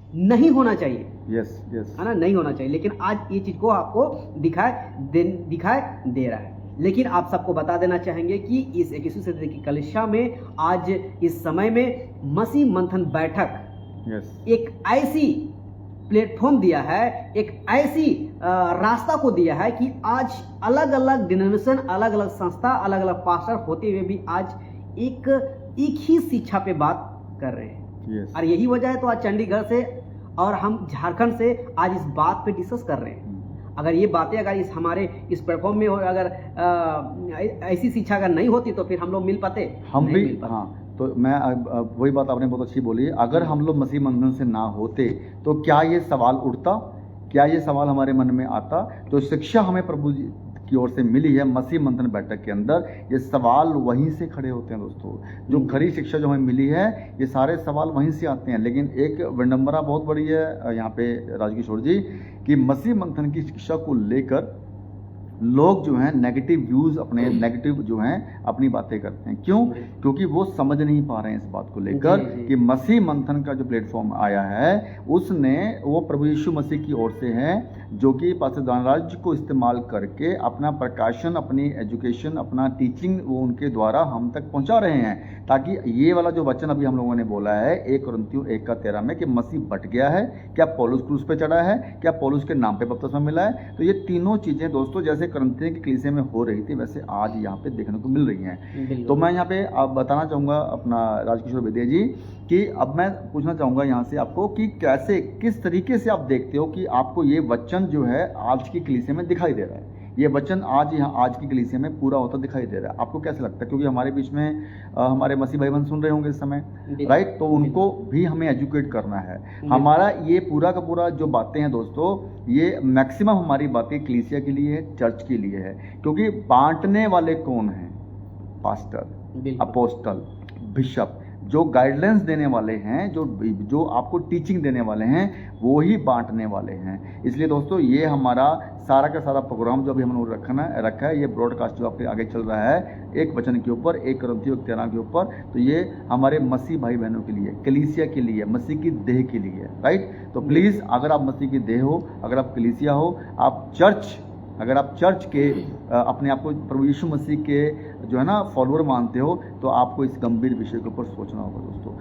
नहीं होना चाहिए। यस यस, है ना, नहीं होना चाहिए, लेकिन आज ये चीज को आपको दिखाई दे रहा है। लेकिन आप सबको बता देना चाहेंगे कि इस 21वीं सदी की कलीसिया में आज इस समय में मसीह मंथन बैठक यस, एक ऐसी प्लेटफॉर्म दिया है, एक ऐसी रास्ता को दिया है कि आज अलग अलग डिनोमिनेशन, अलग अलग संस्था, अलग अलग पास्टर होते हुए भी आज एक ही शिक्षा पे बात कर रहे हैं। यस, और यही वजह है तो आज चंडीगढ़ से और हम झारखंड से आज इस बात पे डिस्कस कर रहे हैं। अगर ये बातें अगर इस हमारे इस प्लेटफॉर्म में अगर ऐसी शिक्षा अगर नहीं होती तो फिर हम लोग मिल पाते, हम नहीं भी मिल पाते। हाँ, तो मैं वही बात आपने बहुत अच्छी बोली। अगर हम लोग मसीह मंथन से ना होते तो क्या ये सवाल उठता, क्या ये सवाल हमारे मन में आता? तो शिक्षा हमें प्रभु जी की ओर से मिली है मसीह मंथन बैठक के अंदर, ये सवाल वहीं से खड़े होते हैं दोस्तों। जो खरी शिक्षा जो हमें मिली है, ये सारे सवाल वहीं से आते हैं। लेकिन एक विडंबना बहुत बड़ी है यहाँ पे राजकिशोर जी, कि मसीह मंथन की शिक्षा को लेकर लोग जो हैं नेगेटिव व्यूज, अपने नेगेटिव जो हैं अपनी बातें करते हैं। क्यों? क्योंकि वो समझ नहीं पा रहे हैं इस बात को लेकर कि मसीह मंथन का जो प्लेटफॉर्म आया है उसने वो प्रभु यीशु मसीह की ओर से है, जो कि पास्टर दानराज को इस्तेमाल करके अपना प्रकाशन, अपनी एजुकेशन, अपना टीचिंग वो उनके द्वारा हम तक पहुंचा रहे हैं, ताकि ये वाला जो वचन अभी हम लोगों ने बोला है 1 कुरिन्थियों 1:13 में कि मसीह बट गया है, क्या पौलुस क्रूस पे चढ़ा है, क्या पौलुस के नाम पे बपतिस्मा मिला है। तो ये तीनों चीजें दोस्तों जैसे कुरिन्थियों की कलीसिया में हो रही थी वैसे आज यहाँ पे देखने को मिल रही हैं। तो मैं यहाँ पे आप बताना चाहूँगा अपना राजकिशोर विद्या जी कि अब मैं पूछना चाहूँगा यहाँ से आपको कि कैसे, किस तरीके से आप देखते हो कि आपको ये वचन जो है आज की कलीसिया में दिखाई दे रहा है, ये वचन आज यहाँ आज की कलीसिया में पूरा होता दिखाई दे रहा है, आपको कैसे लगता है? क्योंकि हमारे बीच में हमारे मसीह भाई बहन सुन रहे होंगे इस समय, राइट? तो उनको भी हमें एजुकेट करना है। हमारा ये पूरा का पूरा जो बातें हैं दोस्तों, ये मैक्सिमम हमारी बातें कलीसिया के लिए है, चर्च के लिए है। क्योंकि बांटने वाले कौन हैं? पास्टर, अपोस्टल, बिशप, जो गाइडलाइंस देने वाले हैं, जो आपको टीचिंग देने वाले हैं, वो ही बांटने वाले हैं। इसलिए दोस्तों ये हमारा सारा का सारा प्रोग्राम जो अभी हम लोग रखा है, ये ब्रॉडकास्ट जो आपके आगे चल रहा है एक वचन के ऊपर, 1 कुरिन्थियों 13 के ऊपर, तो ये हमारे मसीह भाई बहनों के लिए, कलीसिया के लिए, मसीह की देह के लिए, राइट? तो प्लीज़ अगर आप मसीह की देह हो, अगर आप कलीसिया हो, अगर आप चर्च के अपने आप को प्रभु यीशु मसीह के जो है ना फॉलोअर मानते हो, तो आपको इस गंभीर विषय के ऊपर सोचना होगा दोस्तों,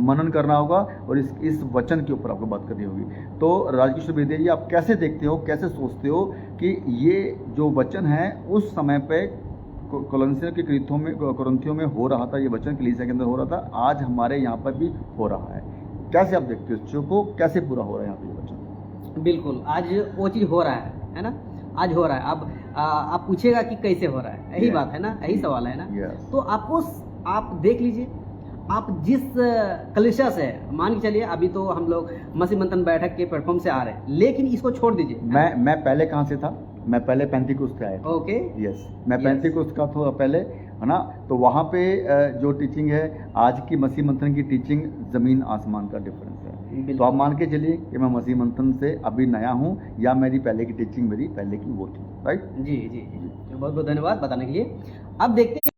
मनन करना होगा और इस वचन के ऊपर आपको बात करनी होगी। तो राजकिशोर विद्या जी, आप कैसे देखते हो, कैसे सोचते हो कि ये जो वचन है उस समय पे कोलोंसियों के कुरिन्थियों में हो रहा था, ये वचन कलीसिया के अंदर हो रहा था, आज हमारे यहाँ पर भी हो रहा है, कैसे आप देखते हो इस चीज़ को, कैसे पूरा हो रहा है यहाँ पे ये वचन? बिल्कुल, आज वो चीज़ हो रहा है ना, आज हो रहा है। अब आप पूछेगा कि कैसे हो रहा है, यही बात है ना, यही सवाल है ना। तो आप देख लीजिए, आप जिस कलीसिया से, मान के चलिए अभी तो हम लोग मसीह मंथन बैठक के प्लेटफॉर्म से आ रहे हैं, लेकिन इसको छोड़ दीजिए। मैं पहले कहाँ से था? मैं पहले पेंतीकोस्त से आया था। ओके, यस, मैं पेंतीकोस्त का था पहले, है ना। तो वहाँ पे जो टीचिंग है, आज की मसीह मंथन की टीचिंग जमीन आसमान का डिफरेंस है। तो आप मान के चलिए कि मैं मसीह मंथन से अभी नया हूँ, या मेरी पहले की टीचिंग मेरी पहले की वो थी, राइट? जी जी जी, बहुत बहुत धन्यवाद बताने के लिए। अब देखते हैं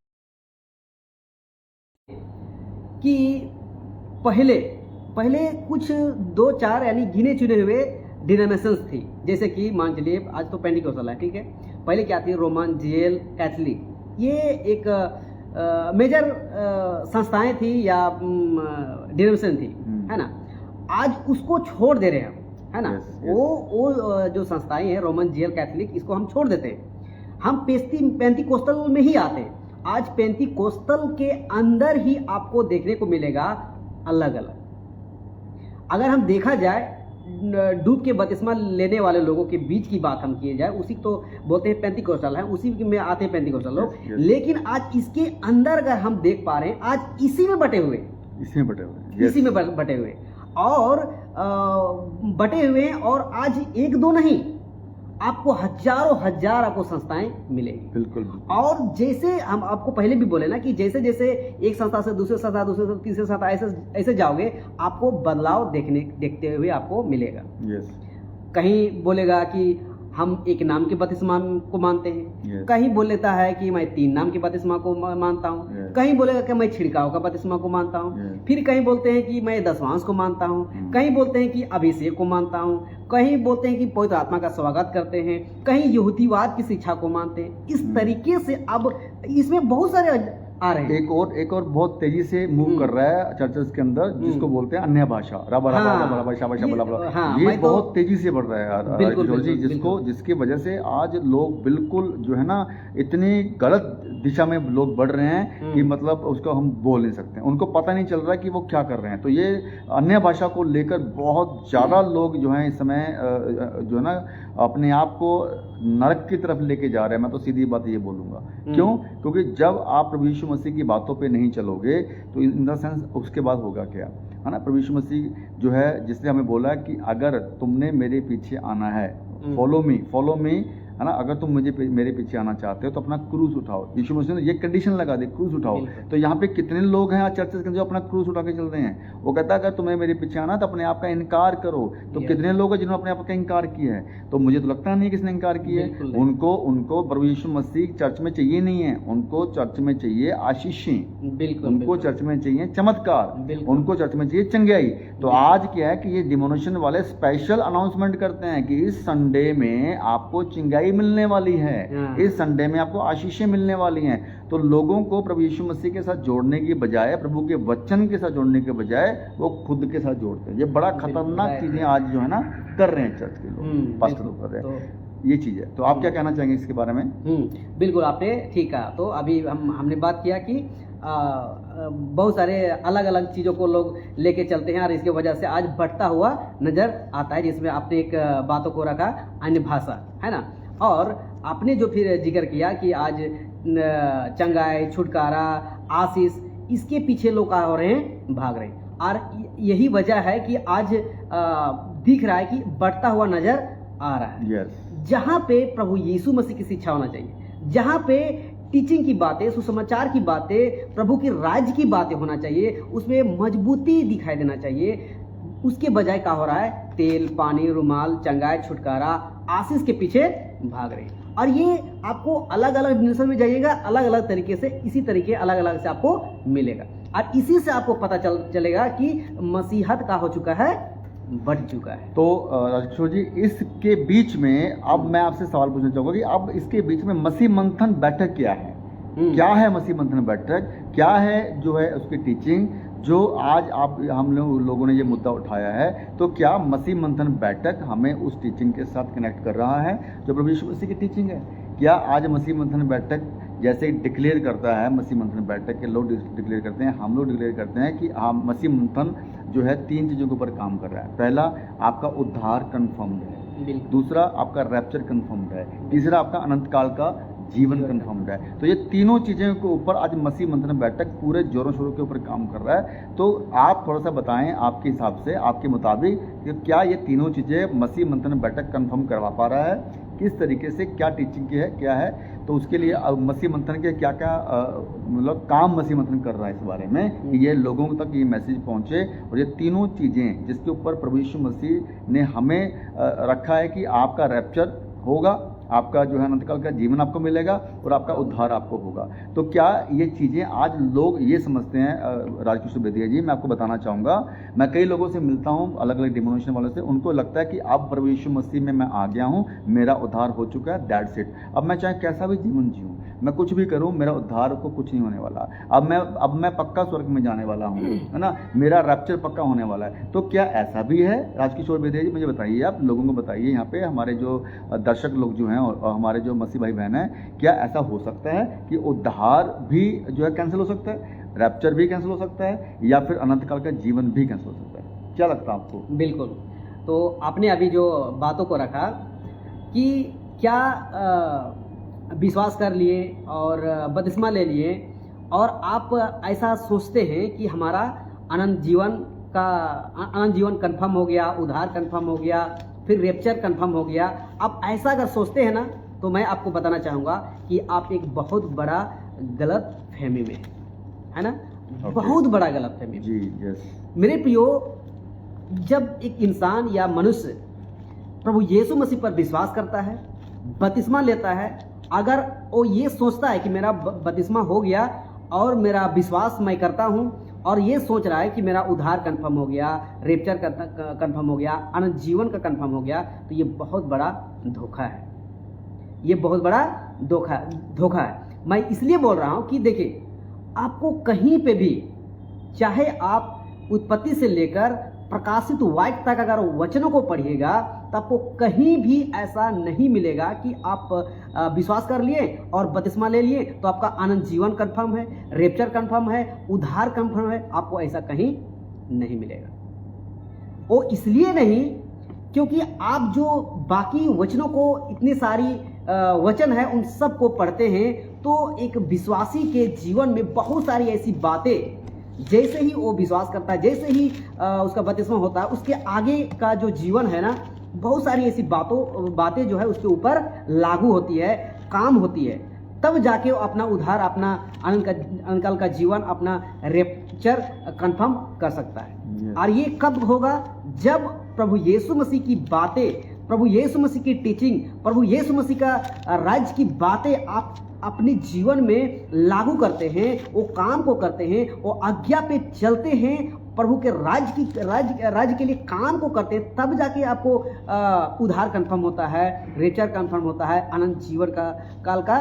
कि पहले कुछ 2-4 यानी गिने चुने हुए डिनोमिनेशंस थी, जैसे कि मान चलिए आज तो पेंटिकोस्टल है, ठीक है। पहले क्या थी? रोमन, जीएल, कैथलिक, ये एक मेजर संस्थाएं थी या डिनोमिनेशन थी, है ना। आज उसको छोड़ दे रहे हैं हम, है ना। वो जो संस्थाएं हैं रोमन, जीएल, कैथलिक, इसको हम छोड़ देते हैं, हम पेंटिकोस्टल में ही आते हैं। आज पेंटिकोस्टल के अंदर ही आपको देखने को मिलेगा अलग अलग। अगर हम देखा जाए डूब के बपतिस्मा लेने वाले लोगों के बीच की बात हम किए जाए, उसी तो बोलते हैं पेंटिकोस्टल है, उसी में आते हैं पेंटिकोस्टल लोग। लेकिन आज इसके अंदर अगर हम देख पा रहे हैं, आज इसी में बटे हुए और बटे हुए, और आज 1-2 नहीं, आपको हजार आपको संस्थाएं मिलेगी। बिल्कुल। और जैसे हम आपको पहले भी बोले ना कि जैसे जैसे एक संस्था से दूसरे संस्था, दूसरे से तीसरे संस्था, ऐसे जाओगे, आपको बदलाव देखते हुए आपको मिलेगा। यस। कहीं बोलेगा कि हम एक नाम के बपतिस्मा को मानते हैं, Yes. कहीं बोल लेता है कि मैं 3 नाम के बपतिस्मा को मानता हूँ, Yes. कहीं बोलेगा कि मैं छिड़काव का बपतिस्मा को मानता हूँ, Yes. फिर कहीं बोलते हैं कि मैं दशवांश को मानता हूँ, कहीं बोलते हैं कि अभिषेक को मानता हूँ, कहीं बोलते हैं कि पवित्र आत्मा का स्वागत करते हैं, कहीं यहूदीवाद की शिक्षा को मानते हैं। इस तरीके से अब इसमें बहुत सारे आ रहे हैं। एक और बहुत तेजी से मूव कर रहा है चर्चेस के अंदर, जिसको बोलते हैं अन्य भाषा, रबा रबा हाँ, रबा रबा शाबा शाबा रबा। हाँ, ये मैं तो- बहुत तेजी से बढ़ रहा है यार बिल्कुल, किशोर जी, बिल्कुल, जिसको बिल्कुल। जिसकी वजह से आज लोग बिल्कुल जो है ना इतनी गलत दिशा में लोग बढ़ रहे हैं कि मतलब उसको हम बोल नहीं सकते, उनको पता नहीं चल रहा कि वो क्या कर रहे हैं। तो ये अन्य भाषा को लेकर बहुत ज़्यादा लोग जो हैं इस समय जो है ना अपने आप को नरक की तरफ लेके जा रहे हैं। मैं तो सीधी बात ये बोलूँगा, क्यों? क्योंकि जब आप प्रभु यीशु मसीह की बातों पे नहीं चलोगे तो इन द सेंस उसके बाद होगा क्या, है ना। प्रभु यीशु मसीह जो है जिसने हमें बोला कि अगर तुमने मेरे पीछे आना है, फॉलो मी, है ना, अगर तुम मेरे पीछे आना चाहते हो तो अपना क्रूस उठाओ। यीशु मसीह ने ये कंडीशन लगा दी, क्रूस उठाओ। तो यहाँ पे कितने लोग हैं आज चर्चेस के जो अपना क्रूस उठा के चल रहे हैं। वो कहता है अगर तुम्हें मेरे पीछे आना तो अपने आप का इनकार करो। तो कितने लोग हैं जिन्होंने अपने आप का इनकार किया है? तो मुझे तो लगता नहीं किसने इनकार किया है। उनको प्रभु यीशु मसीह चर्च में चाहिए नहीं है, उनको चर्च में चाहिए आशीषें, बिल्कुल, उनको चर्च में चाहिए चमत्कार, बिल्कुल। उनको चर्च में चाहिए चंगाई। तो आज क्या है कि ये डिमोनेशन वाले स्पेशल अनाउंसमेंट करते हैं कि इस संडे में आपको चंगाई मिलने वाली है, इस संडे में आपको आशीषें मिलने वाली हैं। तो लोगों को प्रभु यीशु मसीह के साथ जोड़ने की बजाय, प्रभु के वचन के साथ जोड़ने के बजाय वो खुद के साथ जोड़ते हैं। ये बड़ा खतरनाक चीजें आज जो है ना कर रहे हैं चर्च के लोग, पास्टर लोग कर रहे हैं। ये चीज है। तो आप क्या कहना चाहेंगे इसके बारे में? बिल्कुल, आपने ठीक कहा। तो अभी हमने बात किया कि बहुत सारे अलग अलग चीज़ों को लोग लेके चलते हैं और इसके वजह से आज बढ़ता हुआ नज़र आता है, जिसमें आपने एक बातों को रखा अन्य भाषा, है ना। और आपने जो फिर जिक्र किया कि आज चंगाई, छुटकारा, आशीष, इसके पीछे लोग क्या हो रहे हैं? भाग रहे हैं। और यही वजह है कि आज दिख रहा है कि बढ़ता हुआ नज़र आ रहा है। yes. जहाँ पे प्रभु यीशु मसीह की शिक्षा होना चाहिए, जहाँ पे टीचिंग की बातें, सुसमाचार की बातें, प्रभु के राज्य की बातें होना चाहिए, उसमें मजबूती दिखाई देना चाहिए, उसके बजाय क्या हो रहा है? तेल, पानी, रुमाल, चंगाई, छुटकारा, आशीष के पीछे भाग रहे हैं। और ये आपको अलग अलग डिनोमिनेशन में जाइएगा, अलग अलग तरीके से, इसी तरीके अलग अलग से आपको मिलेगा। और इसी से आपको पता चलेगा कि मसीहत का हो चुका है, बढ़ चुका है। तो राजकिशोर जी, इसके बीच में अब मैं आपसे सवाल पूछना चाहूंगा कि अब इसके बीच में मसीह मंथन बैठक क्या है? क्या है मसीह मंथन बैठक? क्या है जो है उसकी टीचिंग, जो आज हम लोगों ने ये मुद्दा उठाया है? तो क्या मसीह मंथन बैठक हमें उस टीचिंग के साथ कनेक्ट कर रहा है जो प्रभु यीशु मसीह की टीचिंग है? क्या आज मसीह मंथन बैठक जैसे डिक्लेयर करता है, मसीह मंथन बैठक के लोग डिक्लेयर करते हैं, हम लोग डिक्लेयर करते हैं कि हाँ, मसीह मंथन जो है 3 चीज़ों के ऊपर काम कर रहा है। पहला, आपका उद्धार कन्फर्म्ड है। दूसरा, आपका रैप्चर कन्फर्म्ड है। तीसरा, आपका अनंत काल का जीवन कन्फर्म्ड है। तो ये तीनों चीज़ों के ऊपर आज मसीह मंथन बैठक पूरे जोरों शोरों के ऊपर काम कर रहा है। तो आप थोड़ा सा बताएं आपके हिसाब से, आपके मुताबिक, कि क्या ये तीनों चीज़ें मसीह मंथन बैठक कन्फर्म करवा पा रहा है? किस तरीके से, क्या टीचिंग की है, क्या है? तो उसके लिए मसीह मंथन के क्या क्या मतलब काम मसीह मंथन कर रहा है इस बारे में कि ये लोगों तक ये मैसेज पहुंचे। और ये तीनों चीज़ें जिसके ऊपर प्रभु यीशु मसीह ने हमें रखा है कि आपका रैप्चर होगा, आपका जो है अनंतकाल का जीवन आपको मिलेगा और आपका उद्धार आपको होगा। तो क्या ये चीज़ें आज लोग ये समझते हैं? राजकिशोर बेदिया जी, मैं आपको बताना चाहूँगा, मैं कई लोगों से मिलता हूँ, अलग अलग डिनोमिनेशन वालों से, उनको लगता है कि अब प्रभु यीशु मसीह में मैं आ गया हूँ, मेरा उद्धार हो चुका है, दैट्स इट। अब मैं चाहे कैसा भी जीवन जीऊँ, मैं कुछ भी करूँ, मेरा उद्धार को कुछ नहीं होने वाला। अब मैं पक्का स्वर्ग में जाने वाला हूँ, है ना, मेरा रैप्चर पक्का होने वाला है। तो क्या ऐसा भी है? राजकिशोर बेदिया जी, मुझे बताइए, आप लोगों को बताइए, यहाँ पे हमारे जो दर्शक लोग जो हैं और हमारे जो मसीह भाई बहन हैं, क्या ऐसा हो सकता है कि उद्धार भी जो है कैंसिल हो सकता है, रैप्चर भी कैंसिल हो सकता है, या फिर अनंत काल का जीवन भी कैंसिल हो सकता है? क्या लगता है आपको? बिल्कुल। तो आपने अभी जो बातों को रखा कि क्या विश्वास कर लिए और बपतिस्मा ले लिए और आप ऐसा सोचते हैं कि हमारा अनंत जीवन कंफर्म हो गया, उद्धार कंफर्म हो गया, फिर रैप्चर कंफर्म हो गया। आप ऐसा अगर सोचते हैं ना, तो मैं आपको बताना चाहूँगा कि आप एक बहुत बड़ा गलत फहमी में है ना, बहुत बड़ा गलत फहमी जी। यस मेरे प्रियो, जब एक इंसान या मनुष्य प्रभु यीशु मसीह पर विश्वास करता है, बपतिस्मा लेता है, अगर वो ये सोचता है कि मेरा बपतिस्मा हो गया और मेरा विश्वास मैं करता हूँ और ये सोच रहा है कि मेरा उद्धार कंफर्म हो गया, रेप्चर कंफर्म हो गया, अनंत जीवन का कंफर्म हो गया, तो ये बहुत बड़ा धोखा है। ये बहुत बड़ा धोखा है। मैं इसलिए बोल रहा हूँ कि देखिए, आपको कहीं पे भी, चाहे आप उत्पत्ति से लेकर प्रकाशित वाक्य तक अगर वचनों को पढ़िएगा, तो आपको कहीं भी ऐसा नहीं मिलेगा कि आप विश्वास कर लिए और बपतिस्मा ले लिए तो आपका अनंत जीवन कंफर्म है, रेप्चर कंफर्म है, उद्धार कंफर्म है। आपको ऐसा कहीं नहीं मिलेगा। वो इसलिए नहीं क्योंकि आप जो बाकी वचनों को, इतनी सारी वचन है, उन सब को पढ़ते हैं, तो एक विश्वासी के जीवन में बहुत सारी ऐसी बातें, जैसे ही वो विश्वास करता है, जैसे ही उसका बपतिस्मा होता है, उसके आगे का जो जीवन है ना, बहुत सारी ऐसी बातें जो है उसके ऊपर लागू होती है, काम होती है। तब जाके वो अपना उद्धार, अपना अनंत काल का जीवन, अपना रेप्चर कंफर्म कर सकता है। और ये कब होगा? जब प्रभु यीशु मसीह की बातें, प्रभु यीशु मसीह की टीचिंग, प्रभु यीशु मसीह का राज्य की बातें आप अपने जीवन में लागू करते हैं, वो काम को करते हैं, वो आज्ञा पे चलते हैं, प्रभु के राज्य के लिए काम को करते हैं, तब जाके आपको उद्धार कंफर्म होता है, रेप्चर कंफर्म होता है, अनंत जीवन का काल का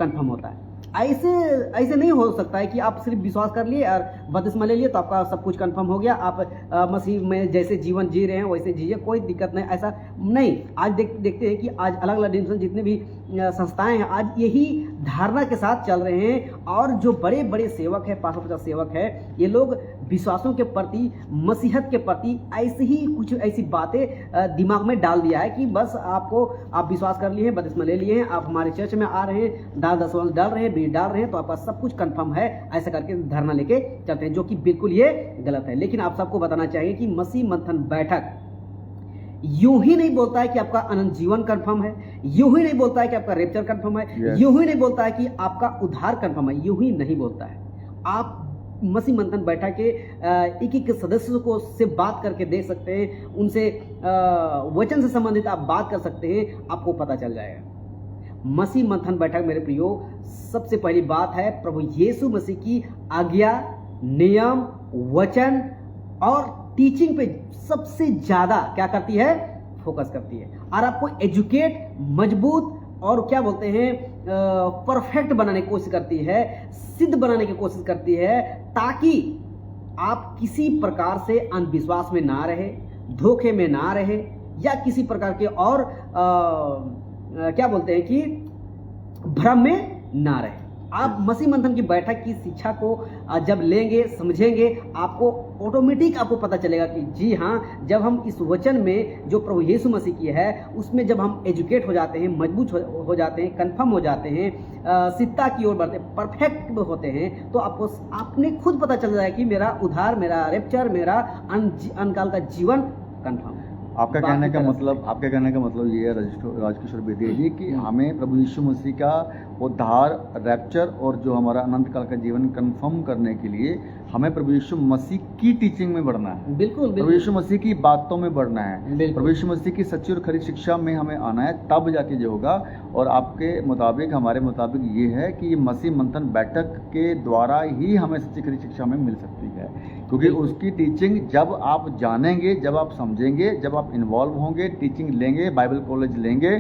कंफर्म होता है। ऐसे नहीं हो सकता है कि आप सिर्फ विश्वास कर लिए और बपतिस्मा ले लिए तो आपका सब कुछ कंफर्म हो गया, आप मसीह में जैसे जीवन जी रहे हैं वैसे जिए, कोई दिक्कत नहीं। ऐसा नहीं। आज देखते हैं कि आज अलग अलग डिनोमिनेशन जितने भी संस्थाएं हैं, आज यही धारणा के साथ चल रहे हैं, और जो बड़े बड़े सेवक है, 550 सेवक है, ये लोग विश्वासों के प्रति, मसीहत के प्रति ऐसे ही कुछ ऐसी बातें दिमाग में डाल दिया है कि बस आप विश्वास कर लिए हैं, बपतिस्मा ले लिए हैं, आप हमारे चर्च में आ रहे हैं, दान दशमांश डाल रहे हैं, बीज डाल रहे हैं, तो आपका सब कुछ कंफर्म है, ऐसा करके धारणा लेके चलते हैं, जो कि बिल्कुल ये गलत है। लेकिन आप सबको बताना चाहिए कि मसीह मंथन बैठक यूं ही नहीं बोलता है कि आपका अनंत जीवन कंफर्म है, यूं ही नहीं बोलता है कि आपका रेप्चर कंफर्म है, यूं ही नहीं बोलता है कि आपका उद्धार कंफर्म है, यूं ही नहीं बोलता है। आप मसीह मंथन बैठक के एक एक सदस्यों को से बात करके देख सकते हैं, उनसे वचन से संबंधित आप बात कर सकते हैं, आपको पता चल जाएगा। मसीह मंथन बैठक मेरे प्रियो, सबसे पहली बात है प्रभु यीशु मसीह की आज्ञा, नियम, वचन और टीचिंग पे सबसे ज्यादा क्या करती है? फोकस करती है, और आपको एजुकेट, मजबूत और क्या बोलते हैं, परफेक्ट बनाने की कोशिश करती है, सिद्ध बनाने की कोशिश करती है, ताकि आप किसी प्रकार से अंधविश्वास में ना रहे, धोखे में ना रहे, या किसी प्रकार के और क्या बोलते हैं कि भ्रम में ना रहे। आप मसीह मंथन की बैठक की शिक्षा को जब लेंगे, समझेंगे, आपको ऑटोमेटिक आपको पता चलेगा कि जी हाँ, जब हम इस वचन में जो प्रभु यीशु मसीह की है उसमें जब हम एजुकेट हो जाते हैं, मजबूत हो जाते हैं, कंफर्म हो जाते हैं, सिद्धता की ओर बढ़ते हैं, परफेक्ट होते हैं, तो आपको आपने खुद पता चल जाएगा कि मेरा उद्धार, मेरा रेप्चर, मेरा अनकाल का जीवन कंफर्म। आपका कहने का मतलब ये है राजकिशोर बेदी जी कि हमें प्रभु यीशु मसीह का उद्धार, रैप्चर और जो हमारा अनंत काल का जीवन कंफर्म करने के लिए हमें प्रभु यीशु मसीह की टीचिंग में बढ़ना है। बिल्कुल। प्रभु यीशु मसीह की बातों में बढ़ना है, प्रभु यीशु मसीह की सच्ची और खरी शिक्षा में हमें आना है, तब जाके जो होगा। और आपके मुताबिक, हमारे मुताबिक ये है कि मसीह मंथन बैठक के द्वारा ही हमें सच्ची खरी शिक्षा में मिल सकती है, क्योंकि उसकी टीचिंग जब आप जानेंगे, जब आप समझेंगे, जब आप इन्वॉल्व होंगे, टीचिंग लेंगे, बाइबल कॉलेज लेंगे,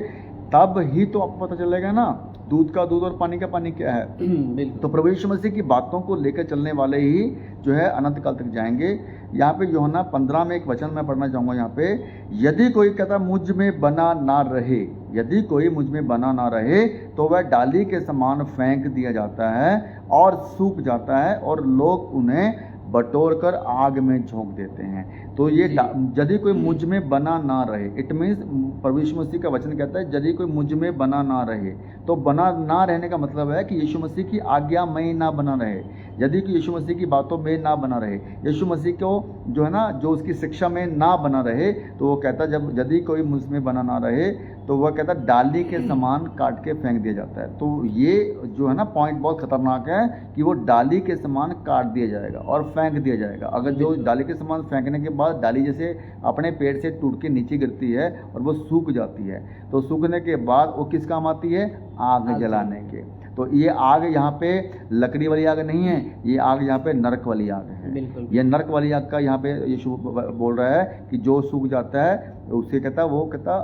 तब ही तो आपको पता चलेगा ना दूध का दूध और पानी का पानी क्या है। तो प्रभु यीशु मसीह की बातों को लेकर चलने वाले ही जो है अनंत काल तक जाएंगे। यहाँ पे यूहन्ना 15 में एक वचन मैं पढ़ना चाहूँगा। यहाँ पे, यदि कोई कहता मुझ में बना ना रहे, यदि कोई मुझ में बना ना रहे, तो वह डाली के समान फेंक दिया जाता है और सूख जाता है, और लोग उन्हें बटोर कर आग में झोंक देते हैं। तो ये यदि कोई मुझ में बना ना रहे, इट मीन्स प्रभु यीशु मसीह का वचन कहता है यदि कोई मुझ में बना ना रहे, तो बना ना रहने का मतलब है कि यीशु मसीह की आज्ञा में ना बना रहे। यदि कि यीशु मसीह की बातों में ना बना रहे, यीशु मसीह को जो है ना, जो उसकी शिक्षा में ना बना रहे, तो वो कहता जब यदि कोई मुझ में बना ना रहे तो वह कहता डाली के समान काट के फेंक दिया जाता है। तो ये जो है ना पॉइंट बहुत खतरनाक है कि वो डाली के समान काट दिया जाएगा और फेंक दिया जाएगा। अगर जो डाली के समान फेंकने के बाद डाली जैसे अपने पेड़ से टूट के नीचे गिरती है और वो सूख जाती है, तो सूखने के बाद वो किस काम आती है? आग जलाने के। तो ये आग यहाँ पे लकड़ी वाली आग नहीं है, ये आग यहाँ पे नरक वाली आग है। बिल्कुल। ये नरक वाली आग का यहाँ पे यीशु बोल रहा है कि जो सूख जाता है उसे कहता वो कहता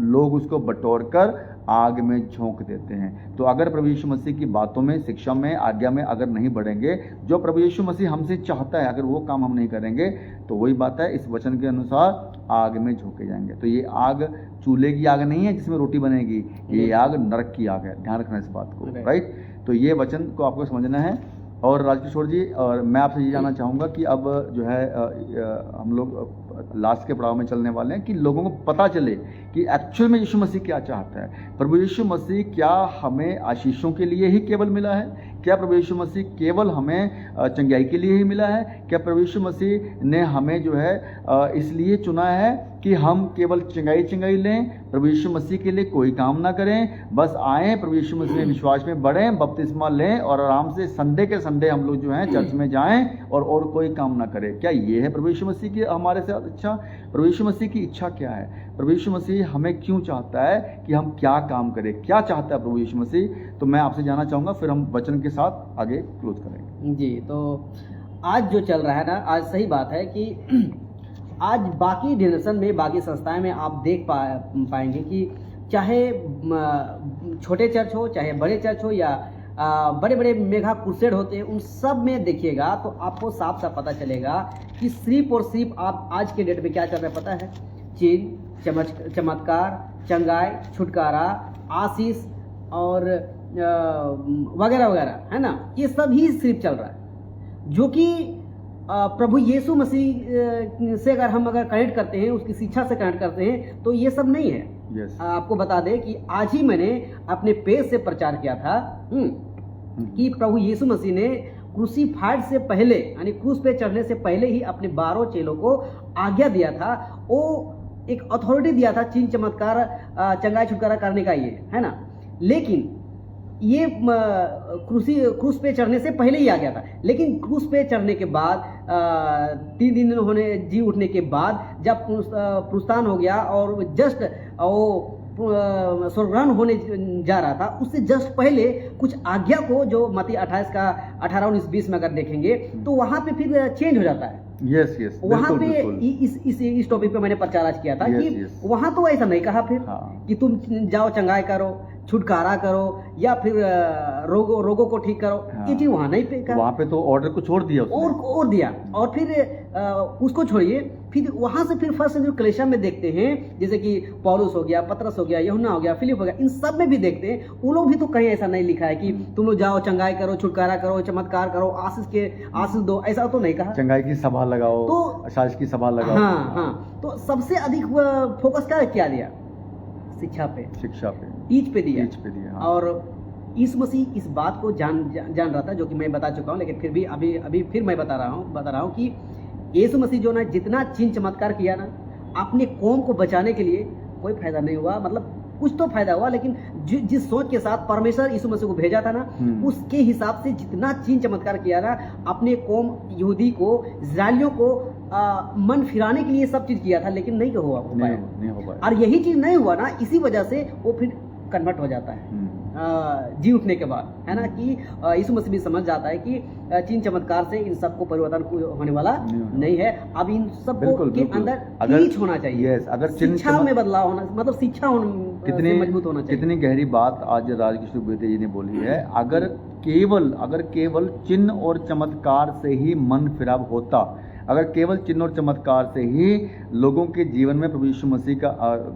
लोग उसको बटोर कर आग में झोंक देते हैं। तो अगर प्रभु यीशु मसीह की बातों में, शिक्षा में, आज्ञा में अगर नहीं बढ़ेंगे, जो प्रभु यीशु मसीह हमसे चाहता है, अगर वो काम हम नहीं करेंगे, तो वही बात है, इस वचन के अनुसार आग में झोंके जाएंगे। तो ये आग चूल्हे की आग नहीं है जिसमें रोटी बनेगी, ये आग नरक की आग है। ध्यान रखना इस बात को, राइट। तो ये वचन को आपको समझना है। और राजकिशोर जी, और मैं आपसे ये जानना चाहूँगा कि अब जो है हम लोग लास्ट के पड़ाव में चलने वाले हैं कि लोगों को पता चले कि एक्चुअल में यीशु मसीह क्या चाहता है। प्रभु यीशु मसीह क्या हमें आशीषों के लिए ही केवल मिला है? क्या प्रभु यीशु मसीह केवल हमें चंगाई के लिए ही मिला है? क्या प्रभु यीशु मसीह ने हमें जो है इसलिए चुना है कि हम केवल चंगाई लें, प्रभु यीशु मसीह के लिए कोई काम ना करें, बस आएँ, प्रभु यीशु मसीह में विश्वास में बढ़ें, बपतिस्मा लें और आराम से संडे के संडे हम लोग जो हैं चर्च में जाएं और कोई काम ना करें? क्या ये है प्रभु यीशु मसीह की हमारे साथ इच्छा? प्रभु यीशु मसीह की इच्छा क्या है? प्रभु यीशु मसीह हमें क्यों चाहता है कि हम क्या काम करें? क्या चाहता है प्रभु यीशु मसीह? तो मैं आपसे जानना चाहूँगा, फिर हम वचन के साथ आगे क्लोज करेंगे। जी, तो आज जो चल रहा है ना, आज सही बात है कि आज बाकी डिनोमिनेशन में, बाकी संस्थाएं में आप देख पाएंगे कि चाहे छोटे चर्च हो, चाहे बड़े चर्च हो, या बड़े बड़े मेगा क्रूसेड होते हैं, उन सब में देखिएगा तो आपको साफ साफ पता चलेगा कि सिर्फ और सिर्फ आप आज के डेट में क्या चल रहा है पता है? चिन्ह, चमत्कार, चंगाई, छुटकारा, आशीष और वगैरह वगैरह, है ना। ये सब ही सिर्फ चल रहा है, जो कि प्रभु यीशु मसीह से अगर कनेक्ट करते हैं, उसकी शिक्षा से कनेक्ट करते हैं, तो ये सब नहीं है। yes. आपको बता दें कि आज ही मैंने अपने पेज से प्रचार किया था कि प्रभु यीशु मसीह ने क्रूसीफाइड से पहले, यानी क्रूस पे चढ़ने से पहले ही अपने 12 चेलों को आज्ञा दिया था, वो एक अथॉरिटी दिया था चिन्ह, चमत्कार, चंगाई, छुटकारा करने का, ये है ना। लेकिन ये क्रूस पे चढ़ने से पहले ही आ गया था, लेकिन क्रूस पे चढ़ने के बाद 3 दिन होने जी उठने के बाद जब पुनरुत्थान हो गया और जस्ट वो स्वर्गारोहण होने जा रहा था, उससे जस्ट पहले कुछ आज्ञा को, जो मत्ती 28 का 18, 19, 20 में अगर देखेंगे तो वहाँ पे फिर चेंज हो जाता है। यस यस, वहाँ पे इस टॉपिक पे मैंने प्रचार आज किया था कि वहाँ तो ऐसा नहीं कहा फिर कि तुम जाओ चंगाई करो, छुटकारा करो, या फिर रोगों को ठीक करो, ये चीज वहाँ नहीं पे कहा। वहाँ पे तो ऑर्डर को छोड़ दिया और दिया, और फिर उसको छोड़िए, फिर वहाँ से फिर फर्स्ट जो कलेशा में देखते हैं, जैसे कि पौलुस हो गया, पतरस हो गया, यूहन्ना हो गया, फिलिप हो गया, इन सब में भी देखते हैं, वो लोग भी तो कहीं ऐसा नहीं लिखा है कि तुम लोग जाओ चंगाई करो, छुटकारा करो, चमत्कार करो, आशीष दो, ऐसा तो नहीं कहा। चंगाई की सभा लगाओ, तो आशीष की सभा लगाओ। हाँ, तो सबसे अधिक फोकस क्या दिया? शिक्षा पे टीच पे दिया। हाँ। और यीशु मसीह इस बात को जान रहा था, जो कि मैं बता चुका हूँ, लेकिन फिर भी अभी फिर मैं बता रहा हूँ कि यीशु मसीह जो ना जितना चिन्ह चमत्कार किया ना, अपने कौम को बचाने के लिए कोई फायदा नहीं हुआ। मतलब कुछ तो फायदा हुआ, लेकिन जिस सोच के साथ परमेश्वर यीशु मसीह को भेजा था ना, उसके हिसाब से जितना चिन्ह चमत्कार किया ना, अपने कौम यहूदी को, इजराइलियों को मन फिराने के लिए सब चीज किया था, लेकिन नहीं हो पाया। और यही चीज नहीं हुआ ना, इसी वजह से वो फिर कन्वर्ट हो जाता है जी उठने के बाद, है ना, कि यीशु मसीह भी समझ जाता है कि चिन्ह चमत्कार से इन सबको परिवर्तन होने वाला नहीं है। अब इन सबको के अंदर टीच होना चाहिए, अगर शिक्षा में बदलाव होना, मतलब शिक्षा मजबूत होना चाहिए। कितनी गहरी बात आज राजकिशोर बेटे जी ने बोली है। अगर केवल चिन्ह और चमत्कार से ही मन फिराव होता, अगर केवल चिन्ह और चमत्कार से ही लोगों के जीवन में प्रभु यीशु मसीह का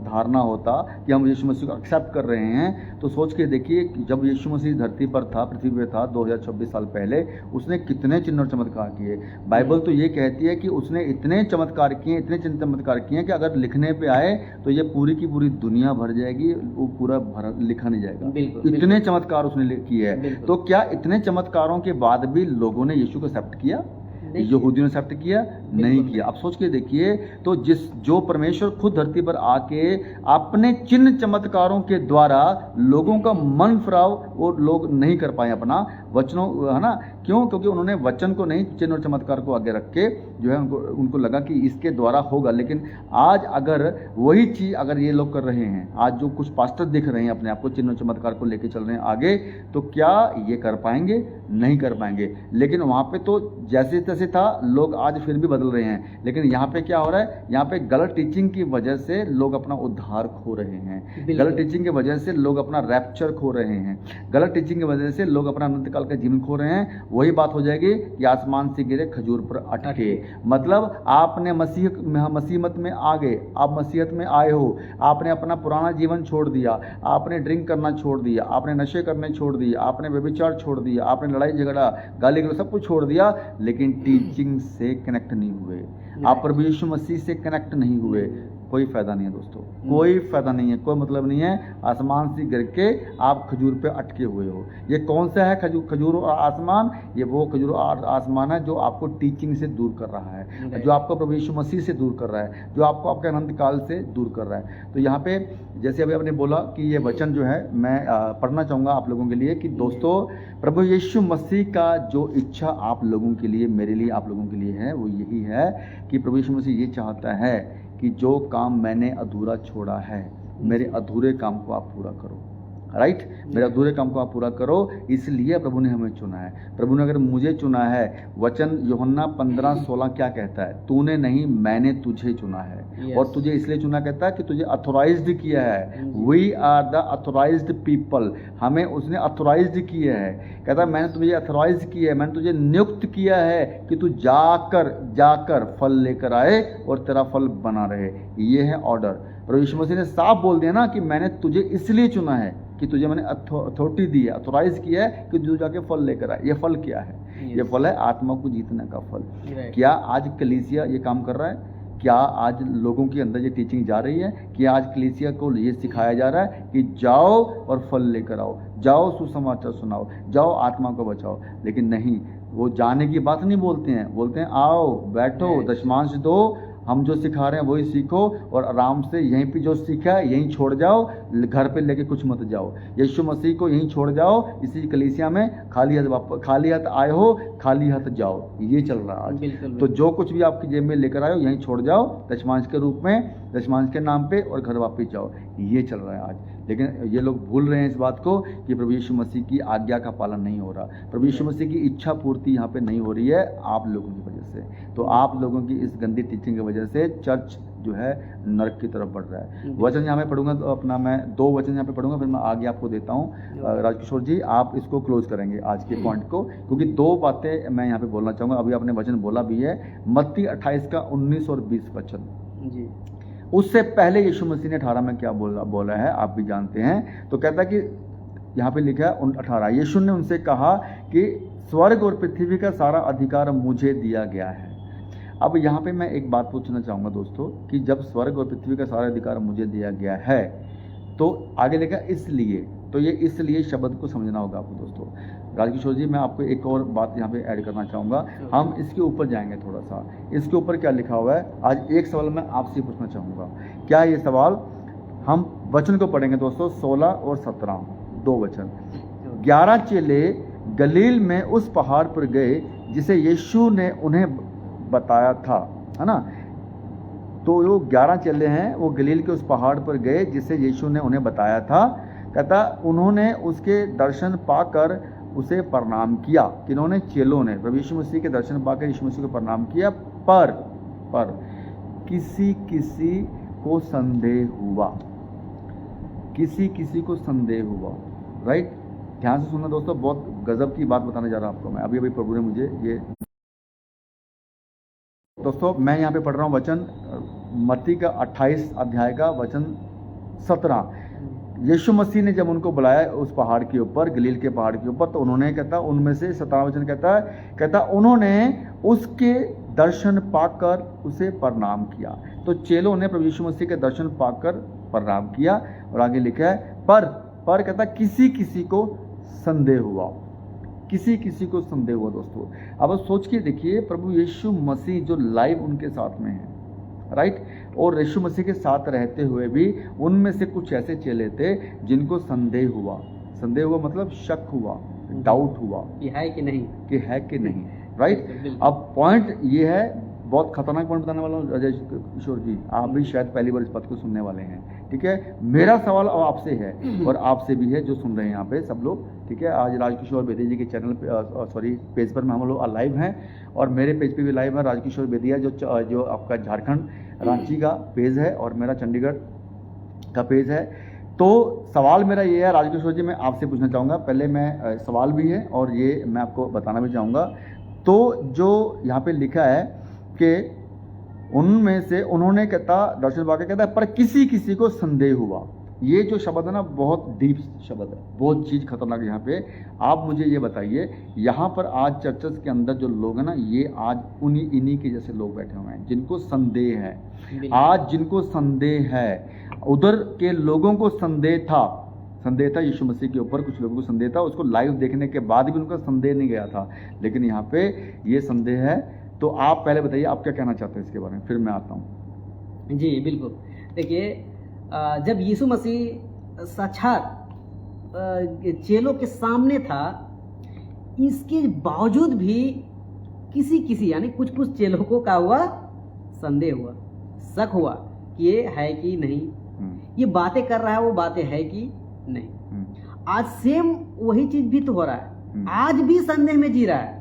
धारणा होता कि हम यीशु मसीह को एक्सेप्ट कर रहे हैं, तो सोच के देखिए कि जब यीशु मसीह धरती पर था, पृथ्वी पर था 2026 साल पहले, उसने कितने चिन्ह और चमत्कार किए। बाइबल तो ये कहती है कि उसने इतने चमत्कार किए, इतने चिन्ह चमत्कार किए कि अगर लिखने पे आए तो ये पूरी की पूरी दुनिया भर जाएगी, वो पूरा लिखा नहीं जाएगा। इतने चमत्कार उसने किए हैं। तो क्या इतने चमत्कारों के बाद भी लोगों ने यीशु को एक्सेप्ट किया? यहूदियों ने एक्सेप्ट किया? नहीं किया। अब सोच के देखिए, तो जो परमेश्वर खुद धरती पर आके अपने चिन्ह चमत्कारों के द्वारा लोगों का मन फिराव वो लोग नहीं कर पाए अपना वचनों, है ना? क्यों? क्योंकि उन्होंने वचन को नहीं, चिन्ह और चमत्कार को आगे रख के जो है उनको लगा कि इसके द्वारा होगा। लेकिन आज अगर वही चीज अगर ये लोग कर रहे हैं, आज जो कुछ पास्टर दिख रहे हैं अपने आप को चिन्ह और चमत्कार को लेके चल रहे हैं आगे, तो क्या ये कर पाएंगे? नहीं कर पाएंगे। लेकिन वहां पे तो जैसे तैसे था, लोग आज फिर भी बदल रहे हैं। लेकिन यहाँ पे क्या हो रहा है? यहाँ पे गलत टीचिंग की वजह से लोग अपना उद्धार खो रहे हैं। गलत टीचिंग की वजह से लोग अपना रैप्चर खो रहे हैं। गलत टीचिंग की वजह से लोग अपना अनंत काल का जीवन खो रहे हैं। वही बात हो जाएगी कि आसमान से गिरे खजूर पर अटके। मतलब आपने मसीहत में आ गए, आप मसीहत में आए हो, आपने अपना पुराना जीवन छोड़ दिया, आपने ड्रिंक करना छोड़ दिया, आपने नशे करने छोड़ दिए, आपने व्यभिचार छोड़ दिया, आपने लड़ाई झगड़ा गाली गलौज सब कुछ छोड़ दिया, लेकिन टीचिंग से कनेक्ट नहीं हुए, आप प्रभु यीशु मसीह से कनेक्ट नहीं हुए, कोई फायदा नहीं है दोस्तों, कोई फायदा नहीं है, कोई मतलब नहीं है। आसमान से गिर के आप खजूर पे अटके हुए हो। ये कौन सा है खजूर और आसमान? ये वो खजूर और आसमान है जो आपको टीचिंग से दूर कर रहा है, जो आपको प्रभु यीशु मसीह से दूर कर रहा है, जो आपको आपके अनंत काल से दूर कर रहा है। तो यहाँ पे जैसे अभी आपने बोला कि ये वचन जो है मैं पढ़ना चाहूँगा आप लोगों के लिए कि दोस्तों, प्रभु यीशु मसीह का जो इच्छा आप लोगों के लिए, मेरे लिए, आप लोगों के लिए है, वो यही है कि प्रभु यीशु मसीह ये चाहता है कि जो काम मैंने अधूरा छोड़ा है, मेरे अधूरे काम को आप पूरा करो। राइट, मेरे अधूरे काम को आप पूरा करो। इसलिए प्रभु ने हमें चुना है। प्रभु ने अगर मुझे चुना है, वचन यूहन्ना 15:16 क्या कहता है? तूने नहीं, मैंने तुझे चुना है। और तुझे इसलिए चुना कहता है कि तुझे अथोराइज्ड किया है। We are the authorised people, हमें उसने अथोराइज्ड किया है। कहता है मैंने तुझे अथोराइज किया है, मैंने तुझे नियुक्त किया है कि तू जाकर फल लेकर आए और तेरा फल बना रहे। ये है ऑर्डर। प्रभु यीशु मसीह ने साफ बोल दिया ना कि मैंने तुझे इसलिए चुना है कि तुझे मैंने अथॉरिटी दी है, अथोराइज किया है कि तू जाके फल लेकर आए। ये फल क्या है? ये फल है आत्मा को जीतने का फल। क्या आज कलीसिया ये काम कर रहा है? क्या आज लोगों के अंदर ये टीचिंग जा रही है कि आज कलीसिया को ये सिखाया जा रहा है कि जाओ और फल लेकर आओ, जाओ सुसमाचार सुनाओ, जाओ आत्मा को बचाओ? लेकिन नहीं, वो जाने की बात नहीं बोलते हैं, बोलते हैं आओ बैठो, दशमांश दो, हम जो सिखा रहे हैं वही सीखो और आराम से यहीं पे जो सीखा है यहीं छोड़ जाओ, घर पे लेके कुछ मत जाओ। यीशु मसीह को यहीं छोड़ जाओ, इसी कलीसिया में खाली हाथ आए हो, खाली हाथ जाओ। ये चल रहा है आज। तो जो कुछ भी आपकी जेब में लेकर आए हो यहीं छोड़ जाओ, दशमांश के रूप में, दशमांश के नाम पे, और घर वापस जाओ। ये चल रहा है आज। लेकिन ये लोग भूल रहे हैं इस बात को कि प्रभु यीशु मसीह की आज्ञा का पालन नहीं हो रहा। प्रभु यीशु मसीह की इच्छा पूर्ति यहाँ पे नहीं हो रही है आप लोगों की वजह से। तो आप लोगों की इस गंदी टीचिंग की वजह से चर्च जो है नरक की तरफ बढ़ रहा है। वचन यहाँ मैं पढ़ूंगा, तो अपना मैं 2 वचन यहाँ पे पढ़ूंगा, फिर मैं आगे आपको देता हूँ। राजकिशोर जी आप इसको क्लोज करेंगे आज के पॉइंट को, क्योंकि 2 बातें मैं यहाँ पे बोलना चाहूँगा। अभी आपने वचन बोला भी है, मत्ती 28 का 19 और 20 वचन जी। उससे पहले यीशु मसीह ने 18 में क्या बोला है आप भी जानते हैं। तो कहता है कि यहाँ पे लिखा है 18, यीशु ने उनसे कहा कि स्वर्ग और पृथ्वी का सारा अधिकार मुझे दिया गया है। अब यहाँ पे मैं एक बात पूछना चाहूँगा दोस्तों कि जब स्वर्ग और पृथ्वी का सारा अधिकार मुझे दिया गया है, तो आगे लिखा इसलिए, तो ये इसलिए शब्द को समझना होगा आपको दोस्तों। राजकिशोर जी मैं आपको एक और बात यहाँ पे ऐड करना चाहूँगा, हम इसके ऊपर जाएंगे थोड़ा सा। इसके ऊपर क्या लिखा हुआ है? आज एक सवाल मैं आपसे पूछना चाहूँगा। क्या ये सवाल? हम वचन को पढ़ेंगे दोस्तों, 16 और 17 2 वचन। 11 चेले गलील में उस पहाड़ पर गए जिसे यीशु ने उन्हें बताया था, है ना? तो वो 11 चेले हैं, वो गलील के उस पहाड़ पर गए जिसे यीशु ने उन्हें बताया था। कहता उन्होंने उसके दर्शन पाकर उसे प्रणाम किया। किन्होंने? चेलों ने प्रभु यीशु मसीह के दर्शन पाकर यीशु मसीह को प्रणाम किया। पर किसी किसी को संदेह हुआ, किसी किसी को संदेह हुआ। राइट, ध्यान से सुनना दोस्तों, बहुत गजब की बात बताने जा रहा हूं आपको मैं। अभी प्रभु ने मुझे ये दोस्तों मैं यहाँ पे पढ़ रहा हूँ वचन मत्ती का 28 अध्याय का वचन 17। यीशु मसीह ने जब उनको बुलाया उस पहाड़ के ऊपर, गलील के पहाड़ के ऊपर, तो उन्होंने कहता उनमें से 17 वचन कहता उन्होंने उसके दर्शन पाकर उसे प्रणाम किया। तो चेलों ने प्रभु यीशु मसीह के दर्शन पाकर प्रणाम किया। और आगे लिखा है पर कहता किसी किसी को संदेह हुआ, किसी किसी को संदेह हुआ। दोस्तों अब सोच के देखिए, प्रभु यीशु मसीह जो लाइव उनके साथ में है, राइट, और यीशु मसीह के साथ रहते हुए भी उनमें से कुछ ऐसे चेले थे जिनको संदेह हुआ मतलब शक हुआ, डाउट हुआ कि है कि नहीं, राइट। अब पॉइंट ये है, बहुत खतरनाक पॉइंट बताने वाला हूँ राजेश किशोर जी, आप भी शायद पहली बार इस बात को सुनने वाले हैं, ठीक है। मेरा सवाल अब आपसे है और आपसे भी है जो सुन रहे हैं यहाँ पे सब लोग, ठीक है। आज राजकिशोर बेदी जी के चैनल पे पेज पर हम लोग लाइव हैं और मेरे पेज पे भी लाइव है। राजकिशोर बेदिया जो आपका झारखंड रांची का पेज है और मेरा चंडीगढ़ का पेज है। तो सवाल मेरा ये है राजकिशोर जी, मैं आपसे पूछना चाहूँगा, पहले मैं सवाल भी है और ये मैं आपको बताना भी चाहूँगा। तो जो यहाँ पे लिखा है कि उनमें से उन्होंने कहता दर्शन पाकर कहता पर किसी किसी को संदेह हुआ। ये जो शब्द है ना, बहुत डीप शब्द है, बहुत चीज़ खतरनाक है यहाँ पे। आप मुझे ये बताइए, यहाँ पर आज चर्चेस के अंदर जो लोग हैं ना, ये आज इन्हीं के जैसे लोग बैठे हुए हैं जिनको संदेह है। आज जिनको संदेह है, उधर के लोगों को संदेह था यीशु मसीह के ऊपर, कुछ लोगों को संदेह था, उसको लाइव देखने के बाद भी उनका संदेह नहीं गया था, लेकिन यहाँ पे ये संदेह है। तो आप पहले बताइए आप क्या कहना चाहते हैं इसके बारे में, फिर मैं आता हूँ। जी बिल्कुल, देखिए जब यीशु मसीह साक्षात चेलों के सामने था, इसके बावजूद भी किसी यानी कुछ चेलों को क्या हुआ, संदेह हुआ, शक हुआ कि ये है कि नहीं, ये बातें कर रहा है, वो बातें है कि नहीं। आज सेम वही चीज भी तो हो रहा है, आज भी संदेह में जी रहा है,